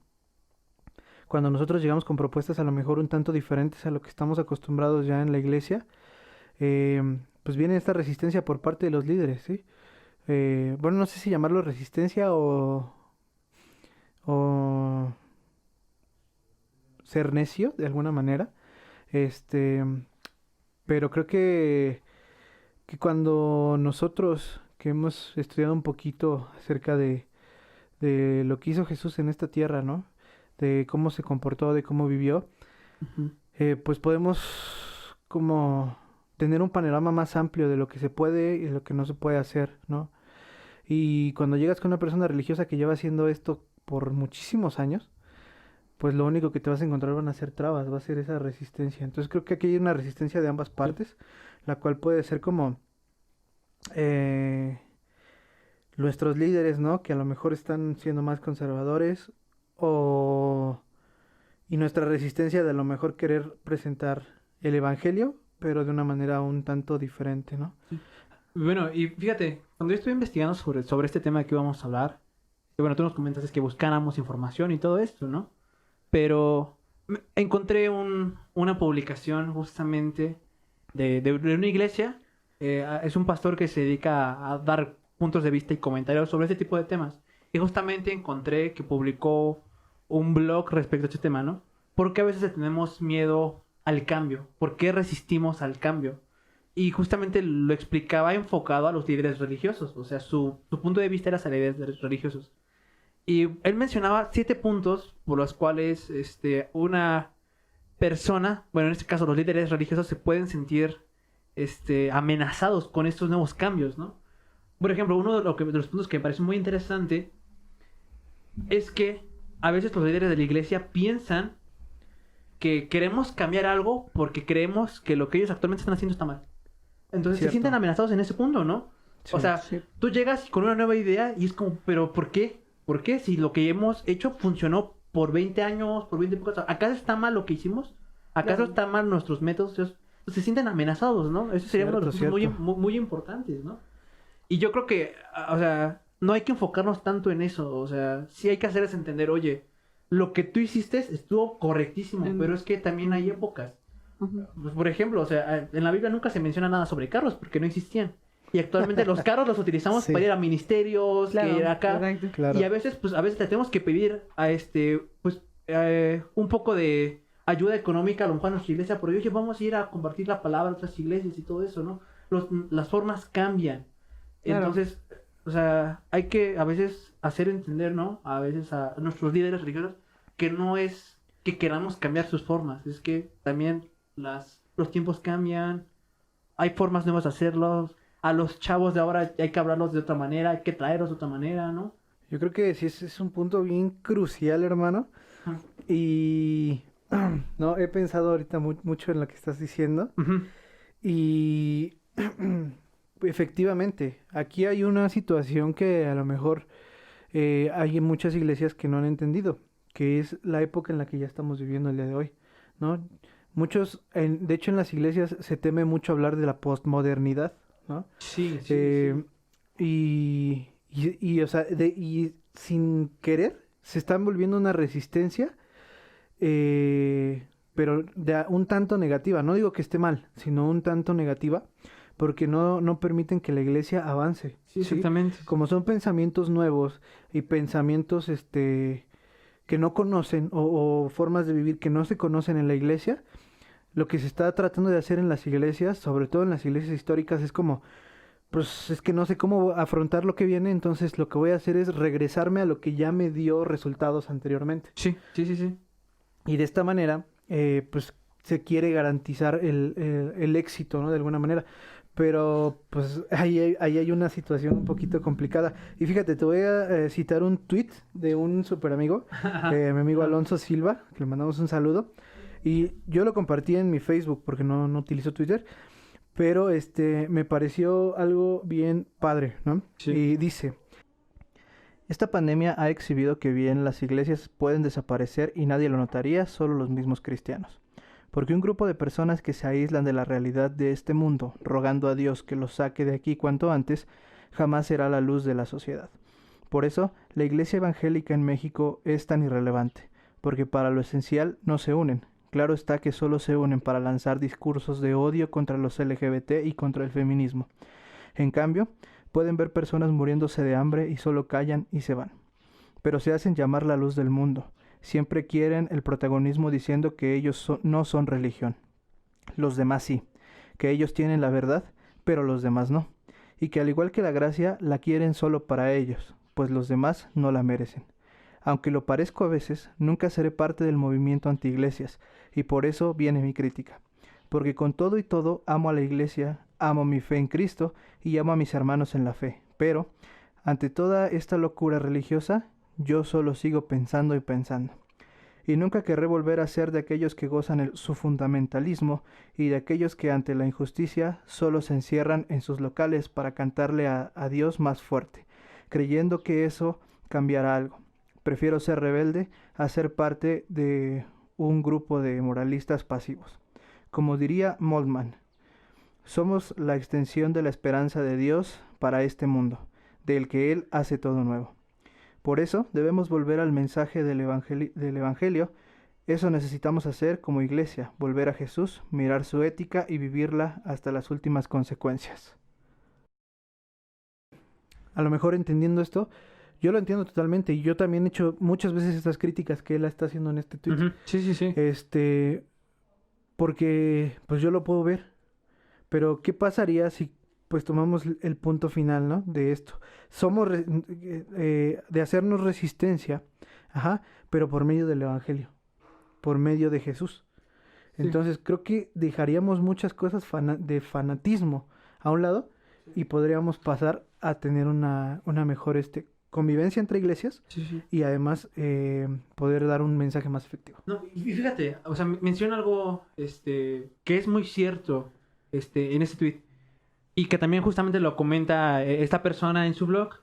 Cuando nosotros llegamos con propuestas a lo mejor un tanto diferentes a lo que estamos acostumbrados ya en la iglesia, pues viene esta resistencia por parte de los líderes, ¿sí? Bueno, no sé si llamarlo resistencia o ser necio de alguna manera. Este, pero creo que cuando nosotros que hemos estudiado un poquito acerca de lo que hizo Jesús en esta tierra, ¿no? De cómo se comportó, de cómo vivió, Ujú. pues podemos como tener un panorama más amplio de lo que se puede y de lo que no se puede hacer, ¿no? Y cuando llegas con una persona religiosa que lleva haciendo esto por muchísimos años, pues lo único que te vas a encontrar van a ser trabas, va a ser esa resistencia. Entonces creo que aquí hay una resistencia de ambas partes, la cual puede ser como eh, nuestros líderes, ¿no? Que a lo mejor están siendo más conservadores o y nuestra resistencia de a lo mejor querer presentar el evangelio, pero de una manera un tanto diferente, ¿no? Bueno, y fíjate, cuando yo estuve investigando sobre este tema de que íbamos a hablar, y bueno, tú nos comentas es que buscáramos información y todo esto, ¿no? Pero encontré una publicación justamente de una iglesia. Es un pastor que se dedica a dar puntos de vista y comentarios sobre este tipo de temas. Y justamente encontré que publicó un blog respecto a este tema, ¿no? ¿Por qué a veces tenemos miedo al cambio? ¿Por qué resistimos al cambio? Y justamente lo explicaba enfocado a los líderes religiosos. O sea, su punto de vista era hacia líderes religiosos. Y él mencionaba 7 puntos por los cuales una persona, bueno, en este caso los líderes religiosos, se pueden sentir amenazados con estos nuevos cambios, ¿no? Por ejemplo, uno de los puntos que me parece muy interesante es que a veces los líderes de la iglesia piensan que queremos cambiar algo porque creemos que lo que ellos actualmente están haciendo está mal. Entonces se Cierto. sienten amenazados en ese punto, ¿no? O sea, Sí. tú llegas con una nueva idea y es como, pero ¿por qué? ¿Por qué? Si lo que hemos hecho funcionó por 20 años, por 20 y pocos, ¿acaso está mal lo que hicimos? ¿Acaso Claro. está mal nuestros métodos? Entonces, se sienten amenazados, ¿no? Eso sería uno de los Cierto, puntos cierto. muy importantes, ¿no? Y yo creo que, o sea, no hay que enfocarnos tanto en eso. O sea, sí hay que hacerles entender, oye, lo que tú hiciste estuvo correctísimo, pero es que también hay épocas. Ujú. Pues, por ejemplo, o sea, en la Biblia nunca se menciona nada sobre carros porque no existían. Y actualmente los carros los utilizamos Sí. para ir a ministerios, Claro, que ir acá. exacto. Claro. Y a veces le tenemos que pedir a un poco de ayuda económica a lo mejor a nuestra iglesia, porque oye, vamos a ir a compartir la palabra a otras iglesias y todo eso, ¿no? Las formas cambian. Claro. Entonces, o sea, hay que a veces hacer entender, ¿no? A veces a nuestros líderes religiosos que no es que queramos cambiar sus formas, es que también los tiempos cambian, hay formas nuevas de hacerlos. A los chavos de ahora hay que hablarlos de otra manera, hay que traerlos de otra manera, ¿no? Yo creo que sí es un punto bien crucial, hermano. Ajá. Y no, he pensado ahorita mucho en lo que estás diciendo. Ujú. Y efectivamente, aquí hay una situación que a lo mejor hay en muchas iglesias que no han entendido, que es la época en la que ya estamos viviendo el día de hoy, ¿no? De hecho en las iglesias se teme mucho hablar de la postmodernidad, ¿no? Sí, Eh, o sea, y sin querer se están volviendo una resistencia, pero un tanto negativa. No digo que esté mal, sino un tanto negativa, porque no permiten que la iglesia avance. Sí, exactamente. Como son pensamientos nuevos y pensamientos que no conocen o formas de vivir que no se conocen en la iglesia, lo que se está tratando de hacer en las iglesias, sobre todo en las iglesias históricas, es como, pues es que no sé cómo afrontar lo que viene, entonces lo que voy a hacer es regresarme a lo que ya me dio resultados anteriormente. Sí, sí, sí, sí. Y de esta manera, pues se quiere garantizar el éxito, ¿no? De alguna manera. Pero pues ahí hay una situación un poquito complicada. Y fíjate, te voy a citar un tweet de un super amigo, mi amigo Alonso Silva, que le mandamos un saludo. Y yo lo compartí en mi Facebook porque no utilizo Twitter. Pero me pareció algo bien padre, ¿no? Sí. Y dice: esta pandemia ha exhibido que bien las iglesias pueden desaparecer y nadie lo notaría, solo los mismos cristianos. Porque un grupo de personas que se aíslan de la realidad de este mundo, rogando a Dios que los saque de aquí cuanto antes, jamás será la luz de la sociedad. Por eso, la iglesia evangélica en México es tan irrelevante, porque para lo esencial no se unen. Claro está que solo se unen para lanzar discursos de odio contra los LGBT y contra el feminismo. En cambio, pueden ver personas muriéndose de hambre y solo callan y se van. Pero se hacen llamar la luz del mundo. siempre quieren el protagonismo diciendo que ellos no son religión. Los demás sí, que ellos tienen la verdad, pero los demás no. Y que al igual que la gracia, la quieren solo para ellos, pues los demás no la merecen. Aunque lo parezco a veces, nunca seré parte del movimiento anti-iglesias, y por eso viene mi crítica. Porque con todo y todo amo a la iglesia, amo mi fe en Cristo y amo a mis hermanos en la fe. Pero, ante toda esta locura religiosa, yo solo sigo pensando y pensando. Y nunca querré volver a ser de aquellos que gozan su fundamentalismo y de aquellos que ante la injusticia solo se encierran en sus locales para cantarle a Dios más fuerte, creyendo que eso cambiará algo. Prefiero ser rebelde a ser parte de un grupo de moralistas pasivos. Como diría Moltmann, somos la extensión de la esperanza de Dios para este mundo, del que Él hace todo nuevo. Por eso debemos volver al mensaje del Evangelio. Eso necesitamos hacer como iglesia, volver a Jesús, mirar su ética y vivirla hasta las últimas consecuencias. A lo mejor entendiendo esto, yo lo entiendo totalmente y yo también he hecho muchas veces estas críticas que él está haciendo en este tweet. Sí. Porque pues yo lo puedo ver, pero ¿qué pasaría si pues tomamos el punto final, ¿no? De esto. Somos de hacernos resistencia, pero por medio del Evangelio, por medio de Jesús. Entonces creo que dejaríamos muchas cosas de fanatismo a un lado y podríamos pasar a tener una mejor convivencia entre iglesias y además poder dar un mensaje más efectivo. No, y fíjate, o sea, menciona algo que es muy cierto en este tweet y que también justamente lo comenta esta persona en su blog,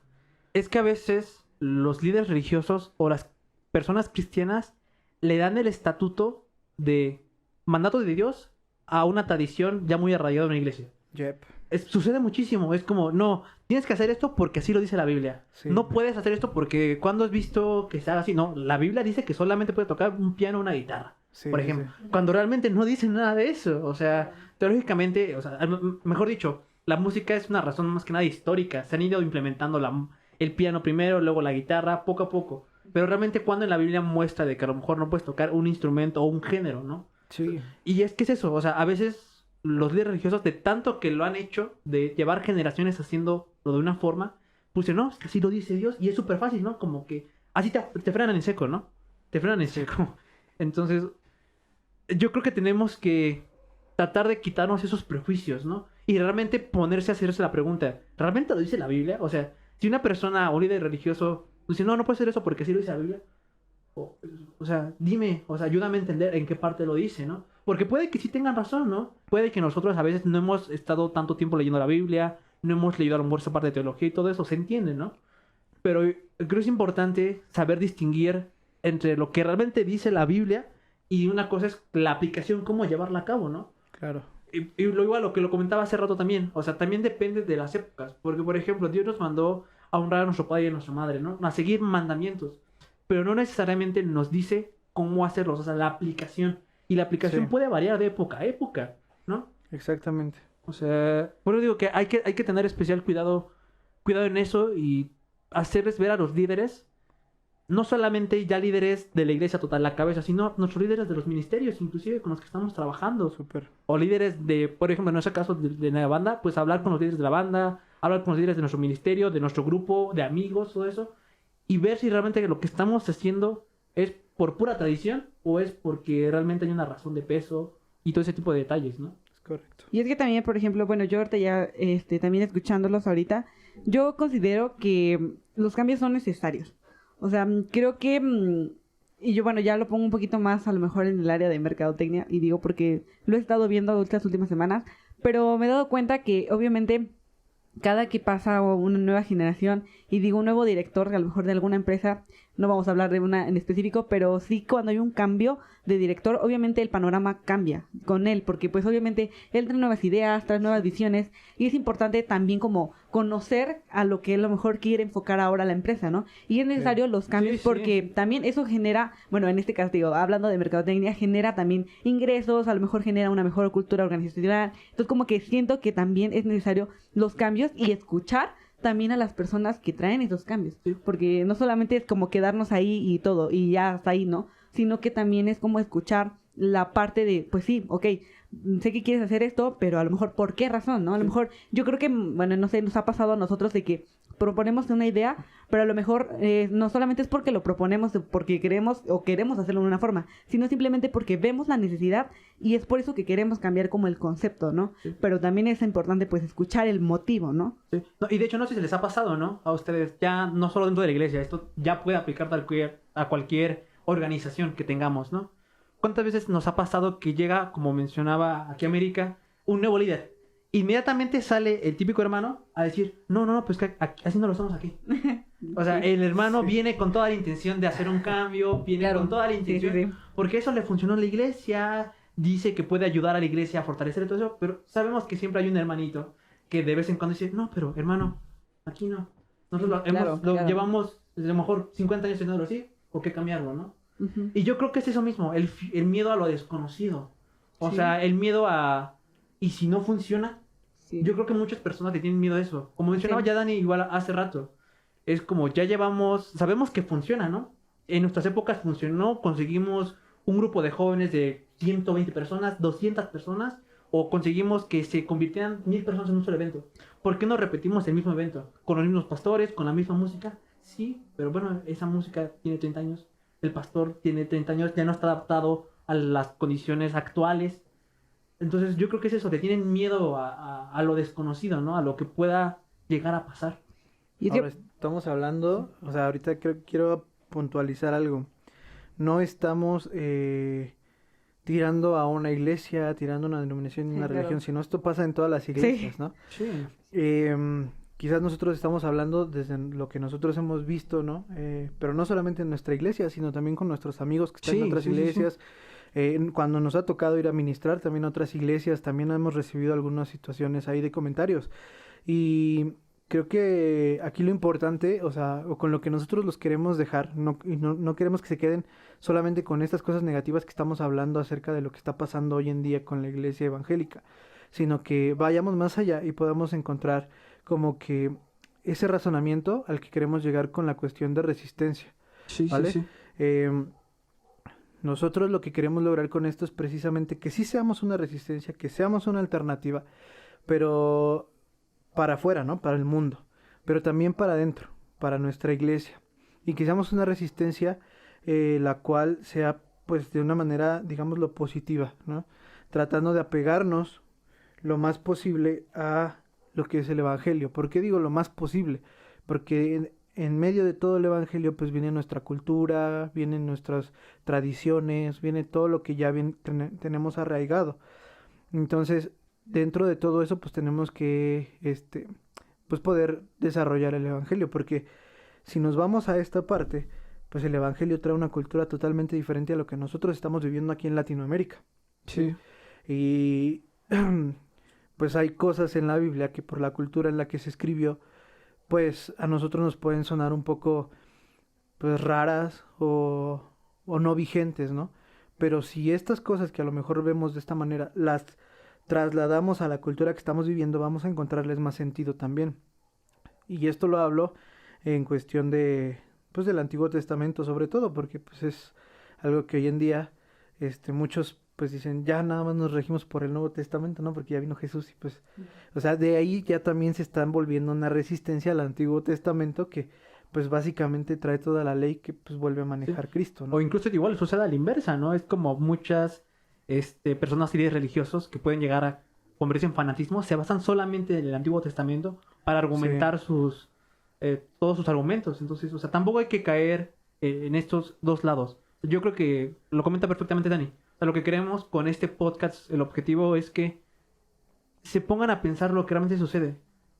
es que a veces los líderes religiosos o las personas cristianas le dan el estatuto de mandato de Dios a una tradición ya muy arraigada en una iglesia. Yep. Sucede muchísimo, es como, no, tienes que hacer esto porque así lo dice la Biblia. Sí. No puedes hacer esto porque cuando has visto que se haga así. No, la Biblia dice que solamente puedes tocar un piano o una guitarra, por ejemplo. Sí. Cuando realmente no dice nada de eso. O sea, teológicamente, o sea, mejor dicho, la música es una razón más que nada histórica. Se han ido implementando el piano primero, luego la guitarra, poco a poco. Pero realmente cuando en la Biblia muestra de que a lo mejor no puedes tocar un instrumento o un género, ¿no? Sí. Y es que es eso, o sea, a veces los líderes religiosos, de tanto que lo han hecho, de llevar generaciones haciéndolo de una forma, pues no, es que así lo dice Dios y es súper fácil, ¿no? Como que así te frenan en seco, ¿no? Te frenan en seco. Entonces, yo creo que tenemos que tratar de quitarnos esos prejuicios, ¿no? Y realmente ponerse a hacerse la pregunta, ¿realmente lo dice la Biblia? O sea, si una persona o líder religioso dice, no puede ser eso porque así lo dice la Biblia, o sea, dime, o sea, ayúdame a entender en qué parte lo dice, ¿no? Porque puede que sí tengan razón, ¿no? Puede que nosotros a veces no hemos estado tanto tiempo leyendo la Biblia, no hemos leído a lo mejor esa parte de teología y todo eso, se entiende, ¿no? Pero creo que es importante saber distinguir entre lo que realmente dice la Biblia y una cosa es la aplicación, cómo llevarla a cabo, ¿no? Claro. Y lo igual, lo que lo comentaba hace rato también, o sea, también depende de las épocas, porque por ejemplo, Dios nos mandó a honrar a nuestro padre y a nuestra madre, ¿no? A seguir mandamientos, pero no necesariamente nos dice cómo hacerlos, o sea, la aplicación. Y la aplicación puede variar de época a época, ¿no? Exactamente. O sea, por eso digo que hay que tener especial cuidado en eso y hacerles ver a los líderes, no solamente ya líderes de la iglesia total, la cabeza, sino nuestros líderes de los ministerios, inclusive con los que estamos trabajando. Súper. O líderes de, por ejemplo, en nuestro caso de la banda, pues hablar con los líderes de la banda, hablar con los líderes de nuestro ministerio, de nuestro grupo, de amigos, todo eso, y ver si realmente lo que estamos haciendo es por pura tradición o es porque realmente hay una razón de peso y todo ese tipo de detalles, ¿no? Es correcto. Y es que también, por ejemplo, bueno, yo ahorita ya, también escuchándolos ahorita, yo considero que los cambios son necesarios. O sea, creo que, y yo, bueno, ya lo pongo un poquito más a lo mejor en el área de mercadotecnia, y digo porque lo he estado viendo estas últimas semanas, pero me he dado cuenta que obviamente cada que pasa una nueva generación y digo un nuevo director, a lo mejor de alguna empresa, no vamos a hablar de una en específico, pero sí cuando hay un cambio de director, obviamente el panorama cambia con él, porque pues obviamente él trae nuevas ideas, trae nuevas visiones y es importante también como conocer a lo que a lo mejor quiere enfocar ahora la empresa, ¿no? Y es necesario los cambios porque también eso genera, bueno, en este caso digo, hablando de mercadotecnia, genera también ingresos, a lo mejor genera una mejor cultura organizacional, entonces como que siento que también es necesario los cambios y escuchar también a las personas que traen esos cambios. Porque no solamente es como quedarnos ahí y todo, y ya hasta ahí, ¿no? Sino que también es como escuchar la parte de, pues sí, ok, sé que quieres hacer esto, pero a lo mejor, ¿por qué razón, no? A lo mejor, yo creo que, bueno, no sé, nos ha pasado a nosotros de que proponemos una idea, pero a lo mejor no solamente es porque lo proponemos, porque queremos o queremos hacerlo de una forma, sino simplemente porque vemos la necesidad y es por eso que queremos cambiar como el concepto, ¿no? Sí. Pero también es importante, pues, escuchar el motivo, ¿no? Sí. No, y de hecho, no sé si se les ha pasado, ¿no? A ustedes, ya no solo dentro de la iglesia, esto ya puede aplicar a cualquier organización que tengamos, ¿no? ¿Cuántas veces nos ha pasado que llega, como mencionaba aquí América, un nuevo líder? Inmediatamente sale el típico hermano a decir, no, pues que así no lo hacemos aquí. O sea, el hermano viene con toda la intención de hacer un cambio, viene con toda la intención, porque eso le funcionó en la iglesia, dice que puede ayudar a la iglesia a fortalecer todo eso, pero sabemos que siempre hay un hermanito que de vez en cuando dice, no, pero hermano, aquí no. Nosotros lo llevamos a lo mejor 50 años haciéndolo así, ¿por qué cambiarlo, no? Uh-huh. Y yo creo que es eso mismo, el miedo a lo desconocido. O sea, el miedo a, ¿y si no funciona? Sí. Yo creo que muchas personas le tienen miedo a eso. Como mencionaba ya Dani igual hace rato. Es como ya sabemos que funciona, ¿no? En nuestras épocas funcionó, conseguimos un grupo de jóvenes de 120 personas, 200 personas, o conseguimos que se convirtieran 1000 personas en un solo evento. ¿Por qué no repetimos el mismo evento? Con los mismos pastores, con la misma música. Sí, pero bueno, esa música tiene 30 años. El pastor tiene 30 años, ya no está adaptado a las condiciones actuales. Entonces yo creo que es eso, que tienen miedo a lo desconocido, ¿no? A lo que pueda llegar a pasar. Ahora estamos hablando, o sea, ahorita quiero puntualizar algo. No estamos tirando a una iglesia, tirando a una denominación, una religión, sino esto pasa en todas las iglesias, ¿no? Sí. Quizás nosotros estamos hablando desde lo que nosotros hemos visto, ¿no? Pero no solamente en nuestra iglesia, sino también con nuestros amigos que están en otras iglesias. Cuando nos ha tocado ir a ministrar también a otras iglesias, también hemos recibido algunas situaciones ahí de comentarios. Y creo que aquí lo importante, o sea, o con lo que nosotros los queremos dejar, no queremos que se queden solamente con estas cosas negativas que estamos hablando acerca de lo que está pasando hoy en día con la iglesia evangélica, sino que vayamos más allá y podamos encontrar como que ese razonamiento al que queremos llegar con la cuestión de resistencia. ¿Vale? Sí. Nosotros lo que queremos lograr con esto es precisamente que sí seamos una resistencia, que seamos una alternativa, pero para afuera, ¿no? Para el mundo, pero también para adentro, para nuestra iglesia. Y que seamos una resistencia la cual sea, pues, de una manera, digámoslo, positiva, ¿no? Tratando de apegarnos lo más posible a lo que es el evangelio. ¿Por qué digo lo más posible? Porque en medio de todo el evangelio pues viene nuestra cultura, vienen nuestras tradiciones, viene todo lo que ya tenemos arraigado. Entonces, dentro de todo eso pues tenemos que pues poder desarrollar el evangelio, porque si nos vamos a esta parte, pues el evangelio trae una cultura totalmente diferente a lo que nosotros estamos viviendo aquí en Latinoamérica. Sí. Y pues hay cosas en la Biblia que por la cultura en la que se escribió, pues a nosotros nos pueden sonar un poco pues raras o no vigentes, ¿no? Pero si estas cosas que a lo mejor vemos de esta manera las trasladamos a la cultura que estamos viviendo, vamos a encontrarles más sentido también. Y esto lo hablo en cuestión de pues del Antiguo Testamento sobre todo, porque pues es algo que hoy en día muchos pues dicen, ya nada más nos regimos por el Nuevo Testamento, ¿no? Porque ya vino Jesús y pues, o sea, de ahí ya también se están volviendo una resistencia al Antiguo Testamento que pues básicamente trae toda la ley que pues vuelve a manejar Cristo, ¿no? O incluso igual sucede a la inversa, ¿no? Es como muchas personas y líderes religiosos que pueden llegar a convertirse en fanatismo, se basan solamente en el Antiguo Testamento para argumentar todos sus argumentos. Entonces, o sea, tampoco hay que caer en estos dos lados. Yo creo que lo comenta perfectamente Dani. O sea, lo que queremos con este podcast, el objetivo es que se pongan a pensar lo que realmente sucede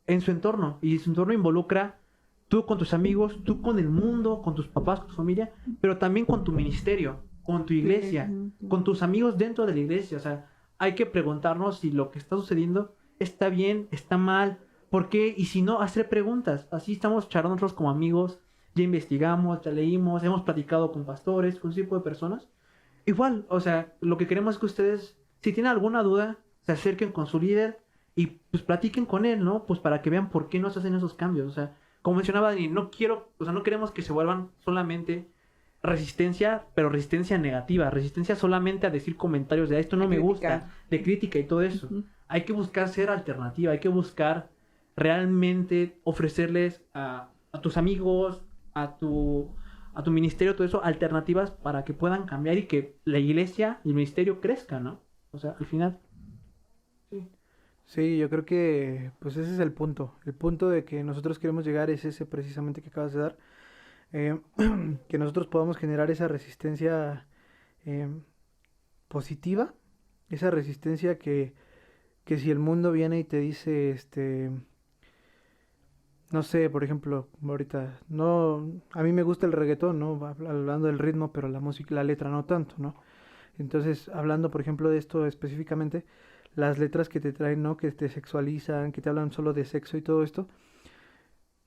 en su entorno. Y su entorno involucra tú con tus amigos, tú con el mundo, con tus papás, con tu familia, pero también con tu ministerio, con tu iglesia, con tus amigos dentro de la iglesia. O sea, hay que preguntarnos si lo que está sucediendo está bien, está mal, por qué, y si no, hacer preguntas. Así estamos charlando nosotros como amigos, ya investigamos, ya leímos, hemos platicado con pastores, con ese tipo de personas. Igual, o sea, lo que queremos es que ustedes, si tienen alguna duda, se acerquen con su líder y pues platiquen con él, ¿no? Pues para que vean por qué no se hacen esos cambios. O sea, como mencionaba Dani, no queremos que se vuelvan solamente resistencia, pero resistencia negativa, resistencia solamente a decir comentarios de esto no me gusta, de crítica y todo eso. Hay que buscar ser alternativa, hay que buscar realmente ofrecerles a tus amigos, a tu ministerio, todo eso, alternativas para que puedan cambiar y que la iglesia y el ministerio crezcan, ¿no? O sea, al final. Sí. Sí, yo creo que pues ese es el punto. El punto de que nosotros queremos llegar es ese precisamente que acabas de dar. eh, que nosotros podamos generar esa resistencia eh, positiva, esa resistencia que si el mundo viene y te dice, no sé, por ejemplo, ahorita, no, a mí me gusta el reggaetón, ¿no? Hablando del ritmo, pero la música, la letra no tanto, ¿no? Entonces, hablando, por ejemplo, de esto específicamente, las letras que te traen, ¿no? Que te sexualizan, que te hablan solo de sexo y todo esto.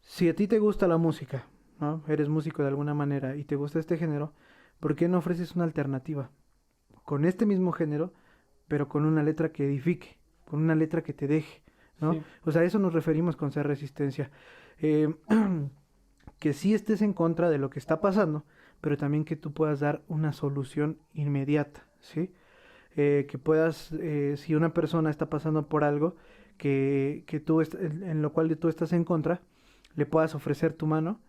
Si a ti te gusta la música, ¿no? Eres músico de alguna manera y te gusta este género, ¿por qué no ofreces una alternativa? Con este mismo género, pero con una letra que edifique, con una letra que te deje, ¿no? Sí. O sea, a eso nos referimos con ser resistencia. Eh, que sí estés en contra de lo que está pasando, pero también que tú puedas dar una solución inmediata, ¿sí? Que puedas, si una persona está pasando por algo que tú en lo cual tú estás en contra, le puedas ofrecer tu mano,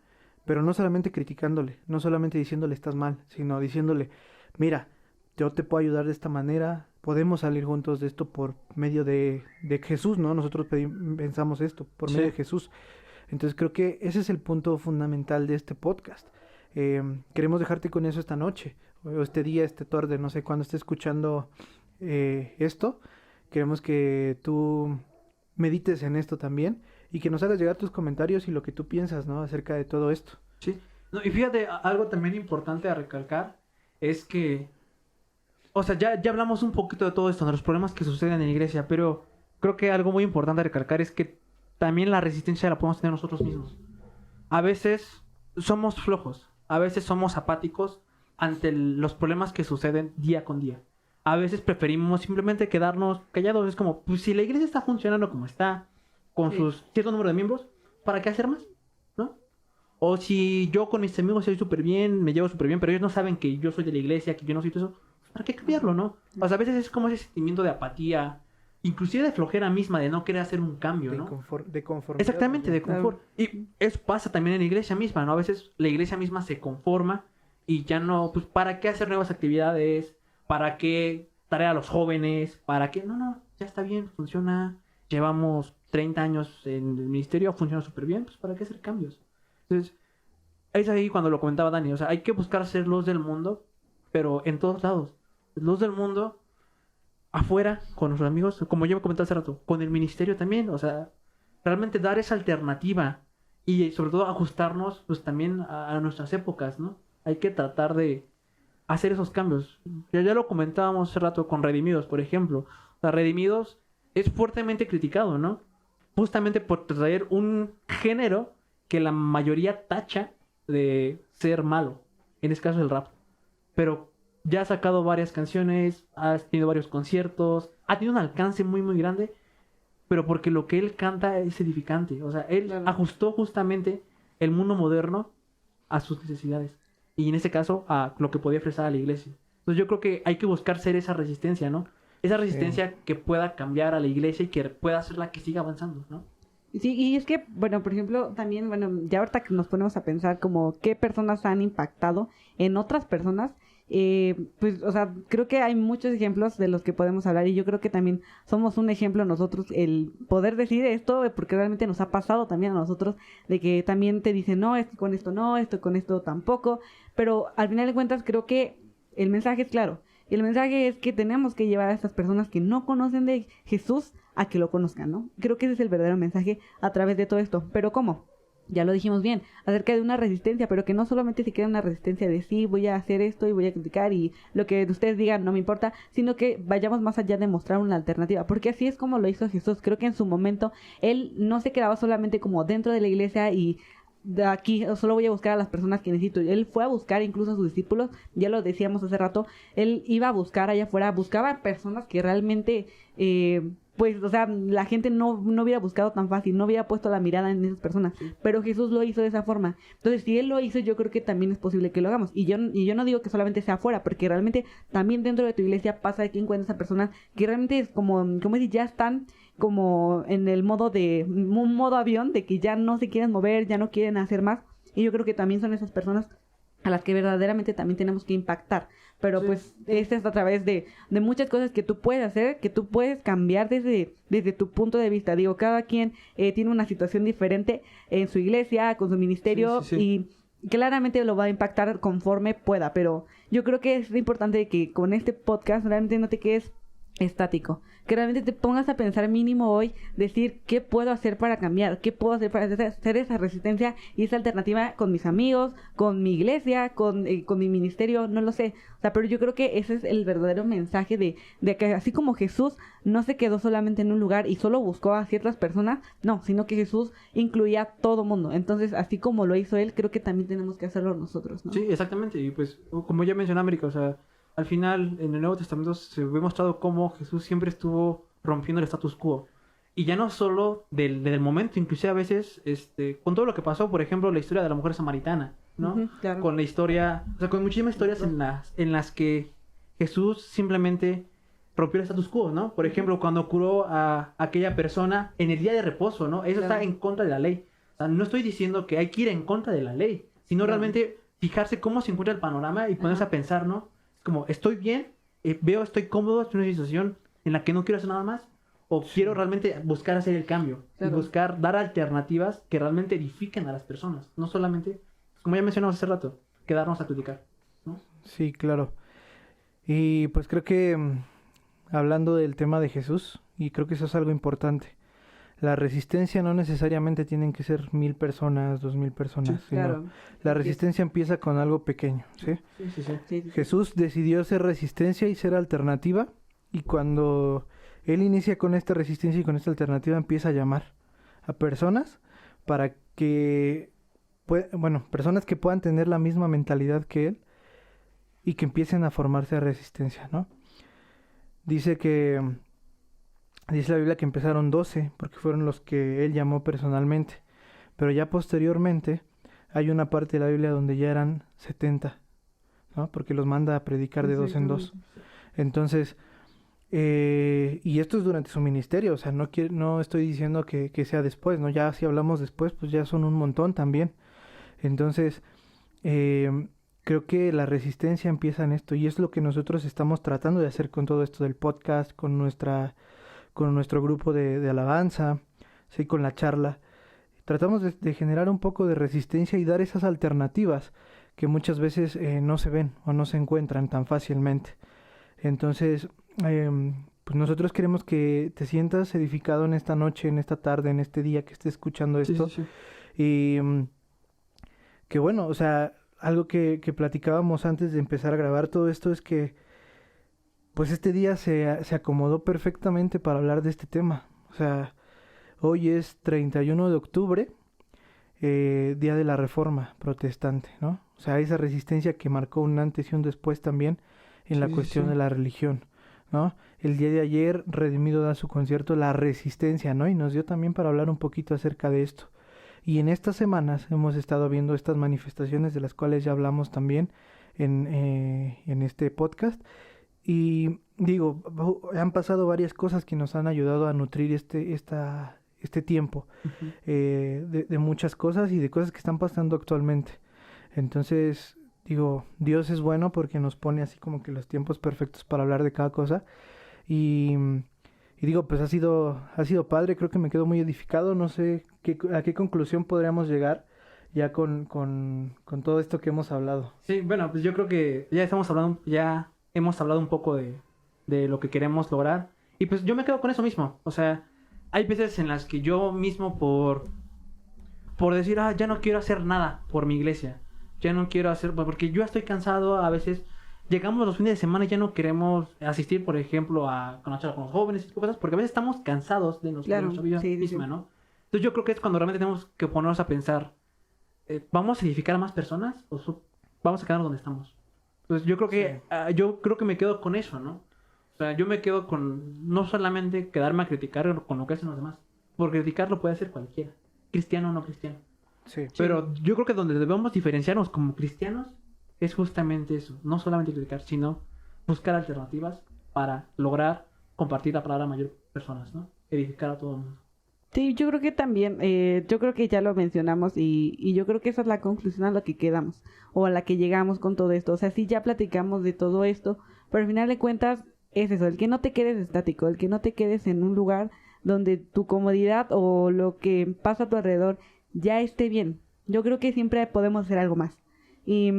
pero no solamente criticándole, no solamente diciéndole estás mal, sino diciéndole, mira, yo te puedo ayudar de esta manera, podemos salir juntos de esto por medio de Jesús, ¿no? Nosotros pensamos esto, por medio Sí. de Jesús. Entonces creo que ese es el punto fundamental de este podcast. Queremos dejarte con eso esta noche, o este día, este tarde, no sé cuándo estés escuchando esto. Queremos que tú medites en esto también y que nos hagas llegar tus comentarios y lo que tú piensas, ¿no? Acerca de todo esto. Sí. No, y fíjate, algo también importante a recalcar es que, o sea, ya hablamos un poquito de todo esto, de los problemas que suceden en la iglesia, pero creo que algo muy importante a recalcar es que también la resistencia la podemos tener nosotros mismos. A veces somos flojos, a veces somos apáticos ante los problemas que suceden día con día. A veces preferimos simplemente quedarnos callados. Es como, pues si la iglesia está funcionando como está, con sus cierto número de miembros, ¿para qué hacer más? ¿No? O si yo con mis amigos soy súper bien, me llevo súper bien, pero ellos no saben que yo soy de la iglesia, que yo no soy todo eso, ¿para qué cambiarlo, no? O sea, a veces es como ese sentimiento de apatía, inclusive de flojera misma, de no querer hacer un cambio, ¿no? De conformidad. Exactamente, de Claro. confort. Y eso pasa también en la iglesia misma, ¿no? A veces la iglesia misma se conforma y ya no, pues, ¿para qué hacer nuevas actividades? ¿Para qué traer a los jóvenes? ¿Para qué? No, ya está bien, funciona. Llevamos 30 años en el ministerio, funciona súper bien, pues, ¿para qué hacer cambios? Entonces, es ahí cuando lo comentaba Dani, o sea, hay que buscar ser luz del mundo, pero en todos lados. Luz del mundo afuera, con nuestros amigos, como yo me comentaba hace rato, con el ministerio también, o sea, realmente dar esa alternativa y sobre todo ajustarnos pues también a nuestras épocas, ¿no? Hay que tratar de hacer esos cambios. Ya lo comentábamos hace rato con Redimidos, por ejemplo. O sea, Redimidos es fuertemente criticado, ¿no? Justamente por traer un género que la mayoría tacha de ser malo, en este caso el rap. Pero ya ha sacado varias canciones, ha tenido varios conciertos, ha tenido un alcance muy muy grande, pero porque lo que él canta es edificante. O sea, él ajustó justamente el mundo moderno a sus necesidades. Y en este caso, a lo que podía ofrecer a la iglesia. Entonces yo creo que hay que buscar ser esa resistencia, ¿no? Esa resistencia que pueda cambiar a la iglesia y que pueda ser la que siga avanzando, ¿no? Sí, y es que, bueno, por ejemplo, también, bueno, ya ahorita que nos ponemos a pensar como qué personas han impactado en otras personas, pues, o sea, creo que hay muchos ejemplos de los que podemos hablar y yo creo que también somos un ejemplo nosotros, el poder decir esto, porque realmente nos ha pasado también a nosotros, de que también te dicen, no, esto con esto no, esto con esto tampoco, pero al final de cuentas creo que el mensaje es claro, y el mensaje es que tenemos que llevar a estas personas que no conocen de Jesús a que lo conozcan, ¿no? Creo que ese es el verdadero mensaje a través de todo esto, pero ¿cómo? Ya lo dijimos bien, acerca de una resistencia, pero que no solamente se quede una resistencia de sí, voy a hacer esto y voy a criticar y lo que ustedes digan no me importa, sino que vayamos más allá de mostrar una alternativa, porque así es como lo hizo Jesús. Creo que en su momento él no se quedaba solamente como dentro de la iglesia y de aquí solo voy a buscar a las personas que necesito. Él fue a buscar incluso a sus discípulos, ya lo decíamos hace rato, él iba a buscar allá afuera, buscaba personas que realmente pues, o sea, la gente no hubiera buscado tan fácil, no hubiera puesto la mirada en esas personas. Pero Jesús lo hizo de esa forma. Entonces, si Él lo hizo, yo creo que también es posible que lo hagamos. Y yo no digo que solamente sea afuera, porque realmente también dentro de tu iglesia pasa que encuentras a personas que realmente es como si ya están como en el modo un modo avión, de que ya no se quieren mover, ya no quieren hacer más. Y yo creo que también son esas personas a las que verdaderamente también tenemos que impactar. Pero pues es a través de muchas cosas que tú puedes hacer, que tú puedes cambiar desde tu punto de vista. Digo, cada quien tiene una situación diferente en su iglesia, con su ministerio, y claramente lo va a impactar conforme pueda. Pero yo creo que es importante que con este podcast realmente no te quedes estático, que realmente te pongas a pensar mínimo hoy, decir qué puedo hacer para cambiar, qué puedo hacer para hacer esa resistencia y esa alternativa con mis amigos, con mi iglesia, con mi ministerio, no lo sé. O sea, pero yo creo que ese es el verdadero mensaje de que así como Jesús no se quedó solamente en un lugar y solo buscó a ciertas personas, no, sino que Jesús incluía a todo mundo. Entonces, así como lo hizo Él, creo que también tenemos que hacerlo nosotros, ¿no? Sí, exactamente. Y pues, como ya mencioné, América, o sea, al final, en el Nuevo Testamento se ve mostrado cómo Jesús siempre estuvo rompiendo el status quo. Y ya no solo del momento, inclusive a veces, con todo lo que pasó, por ejemplo, la historia de la mujer samaritana, ¿no? Uh-huh, claro. Con la historia, o sea, con muchísimas historias en las que Jesús simplemente rompió el status quo, ¿no? Por ejemplo, cuando curó a aquella persona en el día de reposo, ¿no? Eso está en contra de la ley. O sea, no estoy diciendo que hay que ir en contra de la ley, sino realmente fijarse cómo se encuentra el panorama y ponerse a pensar, ¿no? Como, estoy bien, estoy cómodo, estoy en una situación en la que no quiero hacer nada más, o quiero realmente buscar hacer el cambio, y buscar dar alternativas que realmente edifiquen a las personas, no solamente, como ya mencionamos hace rato, quedarnos a criticar, ¿no? Sí, claro. Y pues creo que hablando del tema de Jesús, y creo que eso es algo importante, la resistencia no necesariamente tienen que ser 1000 personas, 2000 personas, sino Claro. la resistencia empieza con algo pequeño, ¿sí? Sí. Jesús decidió ser resistencia y ser alternativa, y cuando Él inicia con esta resistencia y con esta alternativa, empieza a llamar a personas para que, personas que puedan tener la misma mentalidad que Él y que empiecen a formarse a resistencia, ¿no? Dice la Biblia que empezaron 12, porque fueron los que Él llamó personalmente, pero ya posteriormente hay una parte de la Biblia donde ya eran 70, ¿no? Porque los manda a predicar de dos en dos. Entonces, y esto es durante su ministerio, o sea, no estoy diciendo que sea después, ¿no? Ya si hablamos después, pues ya son un montón también. Entonces, creo que la resistencia empieza en esto, y es lo que nosotros estamos tratando de hacer con todo esto del podcast, con nuestro grupo de alabanza, ¿sí? Con la charla. Tratamos de generar un poco de resistencia y dar esas alternativas que muchas veces no se ven o no se encuentran tan fácilmente. Entonces, pues nosotros queremos que te sientas edificado en esta noche, en esta tarde, en este día que estés escuchando esto. Sí. Y que bueno, o sea, algo que platicábamos antes de empezar a grabar todo esto es que pues este día se acomodó perfectamente para hablar de este tema. O sea, hoy es 31 de octubre, día de la Reforma Protestante, ¿no? O sea, esa resistencia que marcó un antes y un después también en la cuestión de la religión, ¿no? El día de ayer, Redimido da su concierto La Resistencia, ¿no? Y nos dio también para hablar un poquito acerca de esto. Y en estas semanas hemos estado viendo estas manifestaciones de las cuales ya hablamos también en este podcast. Y digo, han pasado varias cosas que nos han ayudado a nutrir este tiempo, Uh-huh. de muchas cosas y de cosas que están pasando actualmente. Entonces, digo, Dios es bueno porque nos pone así como que los tiempos perfectos para hablar de cada cosa. Y digo, pues ha sido padre, creo que me quedo muy edificado, no sé a qué conclusión podríamos llegar ya con todo esto que hemos hablado. Sí, bueno, pues yo creo que ya hemos hablado un poco de lo que queremos lograr. Y pues yo me quedo con eso mismo. O sea, hay veces en las que yo mismo por decir, ya no quiero hacer nada por mi iglesia. Ya no quiero hacer, porque yo estoy cansado. A veces llegamos los fines de semana y ya no queremos asistir, por ejemplo, a conocer con los jóvenes y cosas, porque a veces estamos cansados de nuestra vida misma, ¿no? Entonces yo creo que es cuando realmente tenemos que ponernos a pensar, ¿vamos a edificar a más personas o vamos a quedarnos donde estamos? Entonces yo creo que me quedo con eso, ¿no? O O sea, yo me quedo con no solamente quedarme a criticar con lo que hacen los demás, porque criticar lo puede hacer cualquiera, cristiano o no cristiano. Sí. Pero yo creo que donde debemos diferenciarnos como cristianos es justamente eso, no solamente criticar, sino buscar alternativas para lograr compartir la palabra a mayor personas, ¿no? Edificar a todo el mundo. Sí, yo creo que también, yo creo que ya lo mencionamos y yo creo que esa es la conclusión a la que quedamos o a la que llegamos con todo esto. O sea, sí ya platicamos de todo esto, pero al final de cuentas es eso, el que no te quedes estático, el que no te quedes en un lugar donde tu comodidad o lo que pasa a tu alrededor ya esté bien. Yo creo que siempre podemos hacer algo más. Y,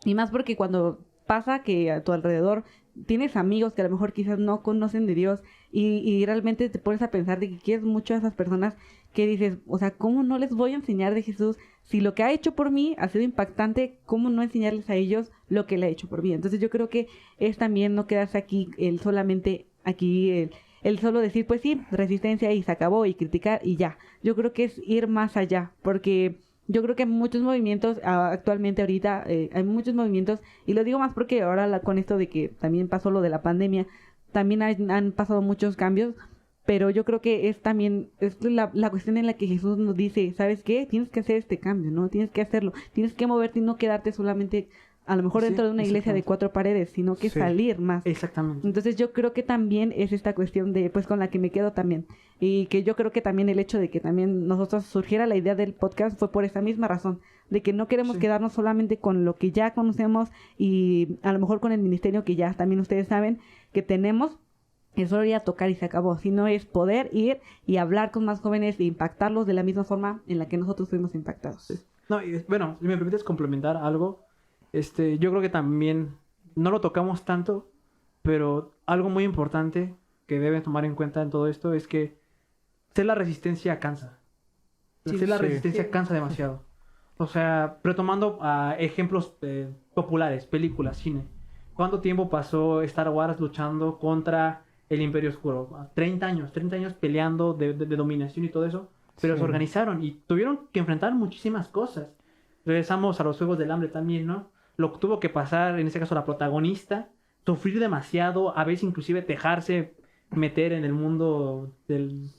y más porque cuando pasa que a tu alrededor tienes amigos que a lo mejor quizás no conocen de Dios y realmente te pones a pensar de que quieres mucho a esas personas que dices, o sea, ¿cómo no les voy a enseñar de Jesús? Si lo que ha hecho por mí ha sido impactante, ¿cómo no enseñarles a ellos lo que Él ha hecho por mí? Entonces yo creo que es también no quedarse aquí, el solamente aquí, el solo decir, pues sí, resistencia y se acabó y criticar y ya. Yo creo que es ir más allá, porque yo creo que hay muchos movimientos, actualmente ahorita hay muchos movimientos, y lo digo más porque ahora con esto de que también pasó lo de la pandemia, también han pasado muchos cambios, pero yo creo que es también es la cuestión en la que Jesús nos dice, ¿sabes qué? Tienes que hacer este cambio, ¿no? Tienes que hacerlo, tienes que moverte y no quedarte solamente a lo mejor dentro de una iglesia de 4 paredes, sino que salir más. Exactamente. Entonces yo creo que también es esta cuestión de, pues con la que me quedo también. Y que yo creo que también el hecho de que también nosotros surgiera la idea del podcast fue por esa misma razón, de que no queremos quedarnos solamente con lo que ya conocemos y a lo mejor con el ministerio que ya también ustedes saben que tenemos, es solo ir a tocar y se acabó, sino es poder ir y hablar con más jóvenes e impactarlos de la misma forma en la que nosotros fuimos impactados. Sí. No, y, bueno, si me permites complementar algo, yo creo que también no lo tocamos tanto, pero algo muy importante que deben tomar en cuenta en todo esto es que ser la resistencia cansa. Ser la resistencia cansa demasiado. O sea, retomando ejemplos populares, películas, cine. ¿Cuánto tiempo pasó Star Wars luchando contra el Imperio Oscuro? 30 años peleando de dominación y todo eso. Pero se organizaron y tuvieron que enfrentar muchísimas cosas. Regresamos a los Juegos del Hambre también, ¿no? Lo que tuvo que pasar, en este caso la protagonista, sufrir demasiado, a veces inclusive dejarse meter en el mundo del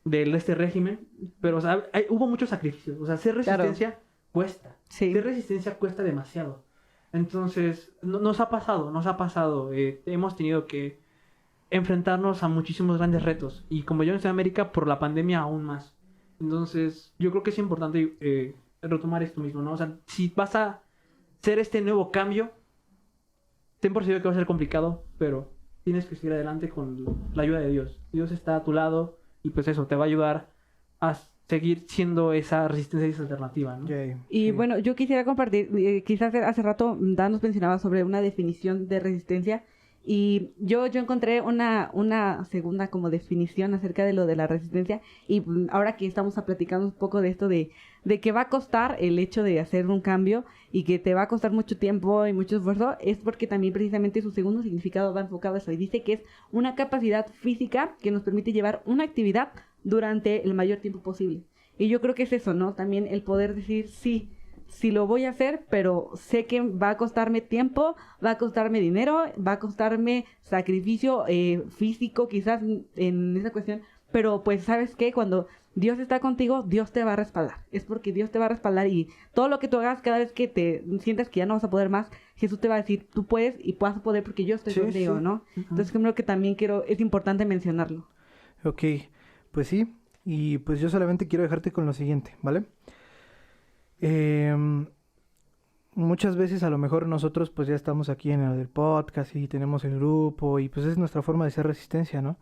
este régimen. Pero, o sea, hubo muchos sacrificios. O sea, ser resistencia cuesta. Sí. Ser resistencia cuesta demasiado. Entonces, nos ha pasado. Hemos tenido que enfrentarnos a muchísimos grandes retos. Y como yo en Sudamérica, por la pandemia aún más. Entonces, yo creo que es importante retomar esto mismo, ¿no? O sea, si vas a hacer este nuevo cambio, ten por seguro que va a ser complicado, pero tienes que seguir adelante con la ayuda de Dios. Dios está a tu lado y pues eso te va a ayudar a seguir siendo esa resistencia y esa alternativa, ¿no? Y bueno, yo quisiera compartir, quizás hace rato Dan nos mencionaba sobre una definición de resistencia y yo encontré una segunda como definición acerca de lo de la resistencia y ahora que estamos platicando un poco de esto de que va a costar el hecho de hacer un cambio y que te va a costar mucho tiempo y mucho esfuerzo, es porque también precisamente su segundo significado va enfocado a eso y dice que es una capacidad física que nos permite llevar una actividad durante el mayor tiempo posible. Y yo creo que es eso, ¿no? También el poder decir sí lo voy a hacer, pero sé que va a costarme tiempo, va a costarme dinero, va a costarme sacrificio físico quizás en esa cuestión, pero pues ¿sabes qué? Cuando Dios está contigo, Dios te va a respaldar. Es porque Dios te va a respaldar y todo lo que tú hagas cada vez que te sientas que ya no vas a poder más, Jesús te va a decir, tú puedes y vas a poder porque yo estoy contigo, ¿no? Entonces creo que también es importante mencionarlo. Ok, pues sí, y pues yo solamente quiero dejarte con lo siguiente, ¿vale? Muchas veces a lo mejor nosotros pues ya estamos aquí en el podcast y tenemos el grupo y pues es nuestra forma de hacer resistencia, ¿no?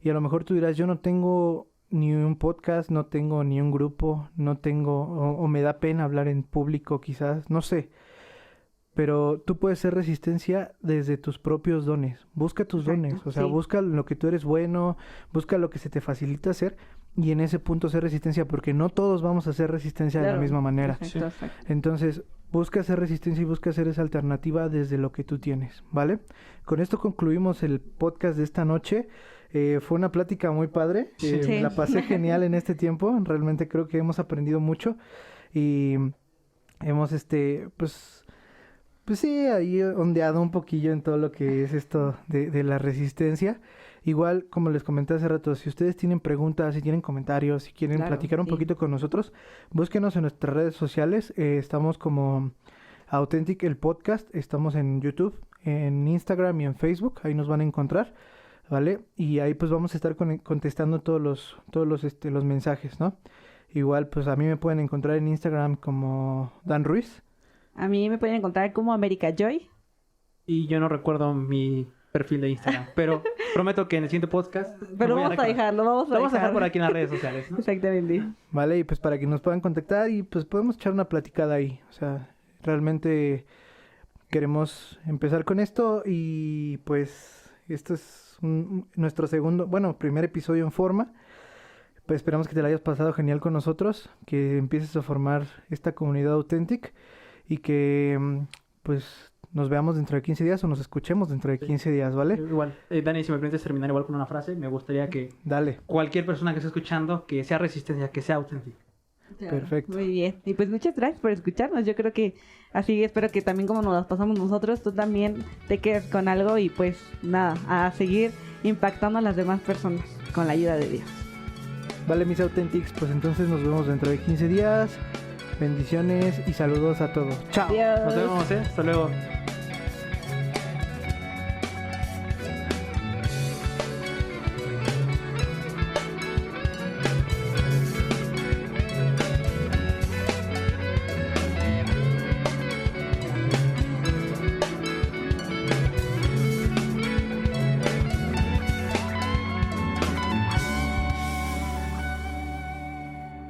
Y a lo mejor tú dirás, yo no tengo ni un podcast, no tengo ni un grupo, no tengo, o me da pena hablar en público quizás, no sé. Pero tú puedes ser resistencia desde tus propios dones. Busca tus dones, o sea, busca lo que tú eres bueno, busca lo que se te facilita hacer y en ese punto ser resistencia, porque no todos vamos a hacer resistencia de la misma manera. Exacto. Entonces, busca hacer resistencia y busca hacer esa alternativa desde lo que tú tienes, ¿vale? Con esto concluimos el podcast de esta noche. Fue una plática muy padre. La pasé genial en este tiempo. Realmente creo que hemos aprendido mucho y hemos, pues Pues sí, ahí ondeado un poquillo en todo lo que es esto de la resistencia. Igual, como les comenté hace rato, si ustedes tienen preguntas, si tienen comentarios, si quieren Claro, platicar un sí. poquito con nosotros, búsquenos en nuestras redes sociales. Estamos como Authentic el Podcast. Estamos en YouTube, en Instagram y en Facebook. Ahí nos van a encontrar, ¿vale? Y ahí pues vamos a estar contestando los mensajes, ¿no? Igual, pues a mí me pueden encontrar en Instagram como Dan Ruiz. A mí me pueden encontrar como America Joy. Y yo no recuerdo mi perfil de Instagram, pero prometo que en el siguiente podcast... Pero lo voy vamos a recordar. dejarlo, Lo vamos a dejar por aquí en las redes sociales, ¿no? Exactamente. Vale, y pues para que nos puedan contactar y pues podemos echar una platicada ahí. O sea, realmente queremos empezar con esto y pues esto es nuestro primer episodio en forma. Pues esperamos que te la hayas pasado genial con nosotros, que empieces a formar esta comunidad Authentic y que pues nos veamos dentro de 15 días o nos escuchemos dentro de 15 días, ¿vale? Igual, Dani, si me permites terminar igual con una frase, me gustaría que Dale. cualquier persona que esté escuchando, que sea resistencia, que sea auténtica. Perfecto. Muy bien. Y pues muchas gracias por escucharnos. Yo creo que así espero que también como nos las pasamos nosotros, tú también te quedes con algo y pues nada, a seguir impactando a las demás personas con la ayuda de Dios. Vale, mis Authentics, pues entonces nos vemos dentro de 15 días. Bendiciones y saludos a todos. Chao. Adiós. Nos vemos, hasta luego.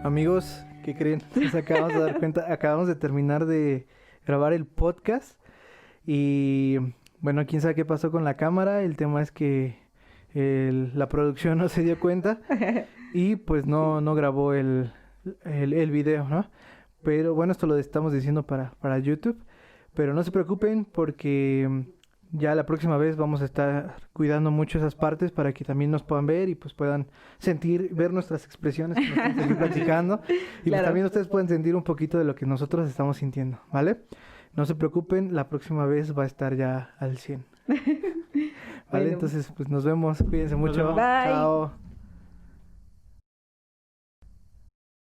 Amigos, ¿qué creen? Nos acabamos de dar cuenta, acabamos de terminar de grabar el podcast y bueno, quién sabe qué pasó con la cámara. El tema es que la producción no se dio cuenta y pues no grabó el video, ¿no? Pero bueno, esto lo estamos diciendo para YouTube, pero no se preocupen porque ya la próxima vez vamos a estar cuidando mucho esas partes para que también nos puedan ver y pues puedan ver nuestras expresiones que nos están seguir platicando. Y pues Claro. también ustedes pueden sentir un poquito de lo que nosotros estamos sintiendo, ¿vale? No se preocupen, la próxima vez va a estar ya al 100. ¿Vale? Bueno. Entonces, pues nos vemos, cuídense mucho. vemos. Bye. Chao.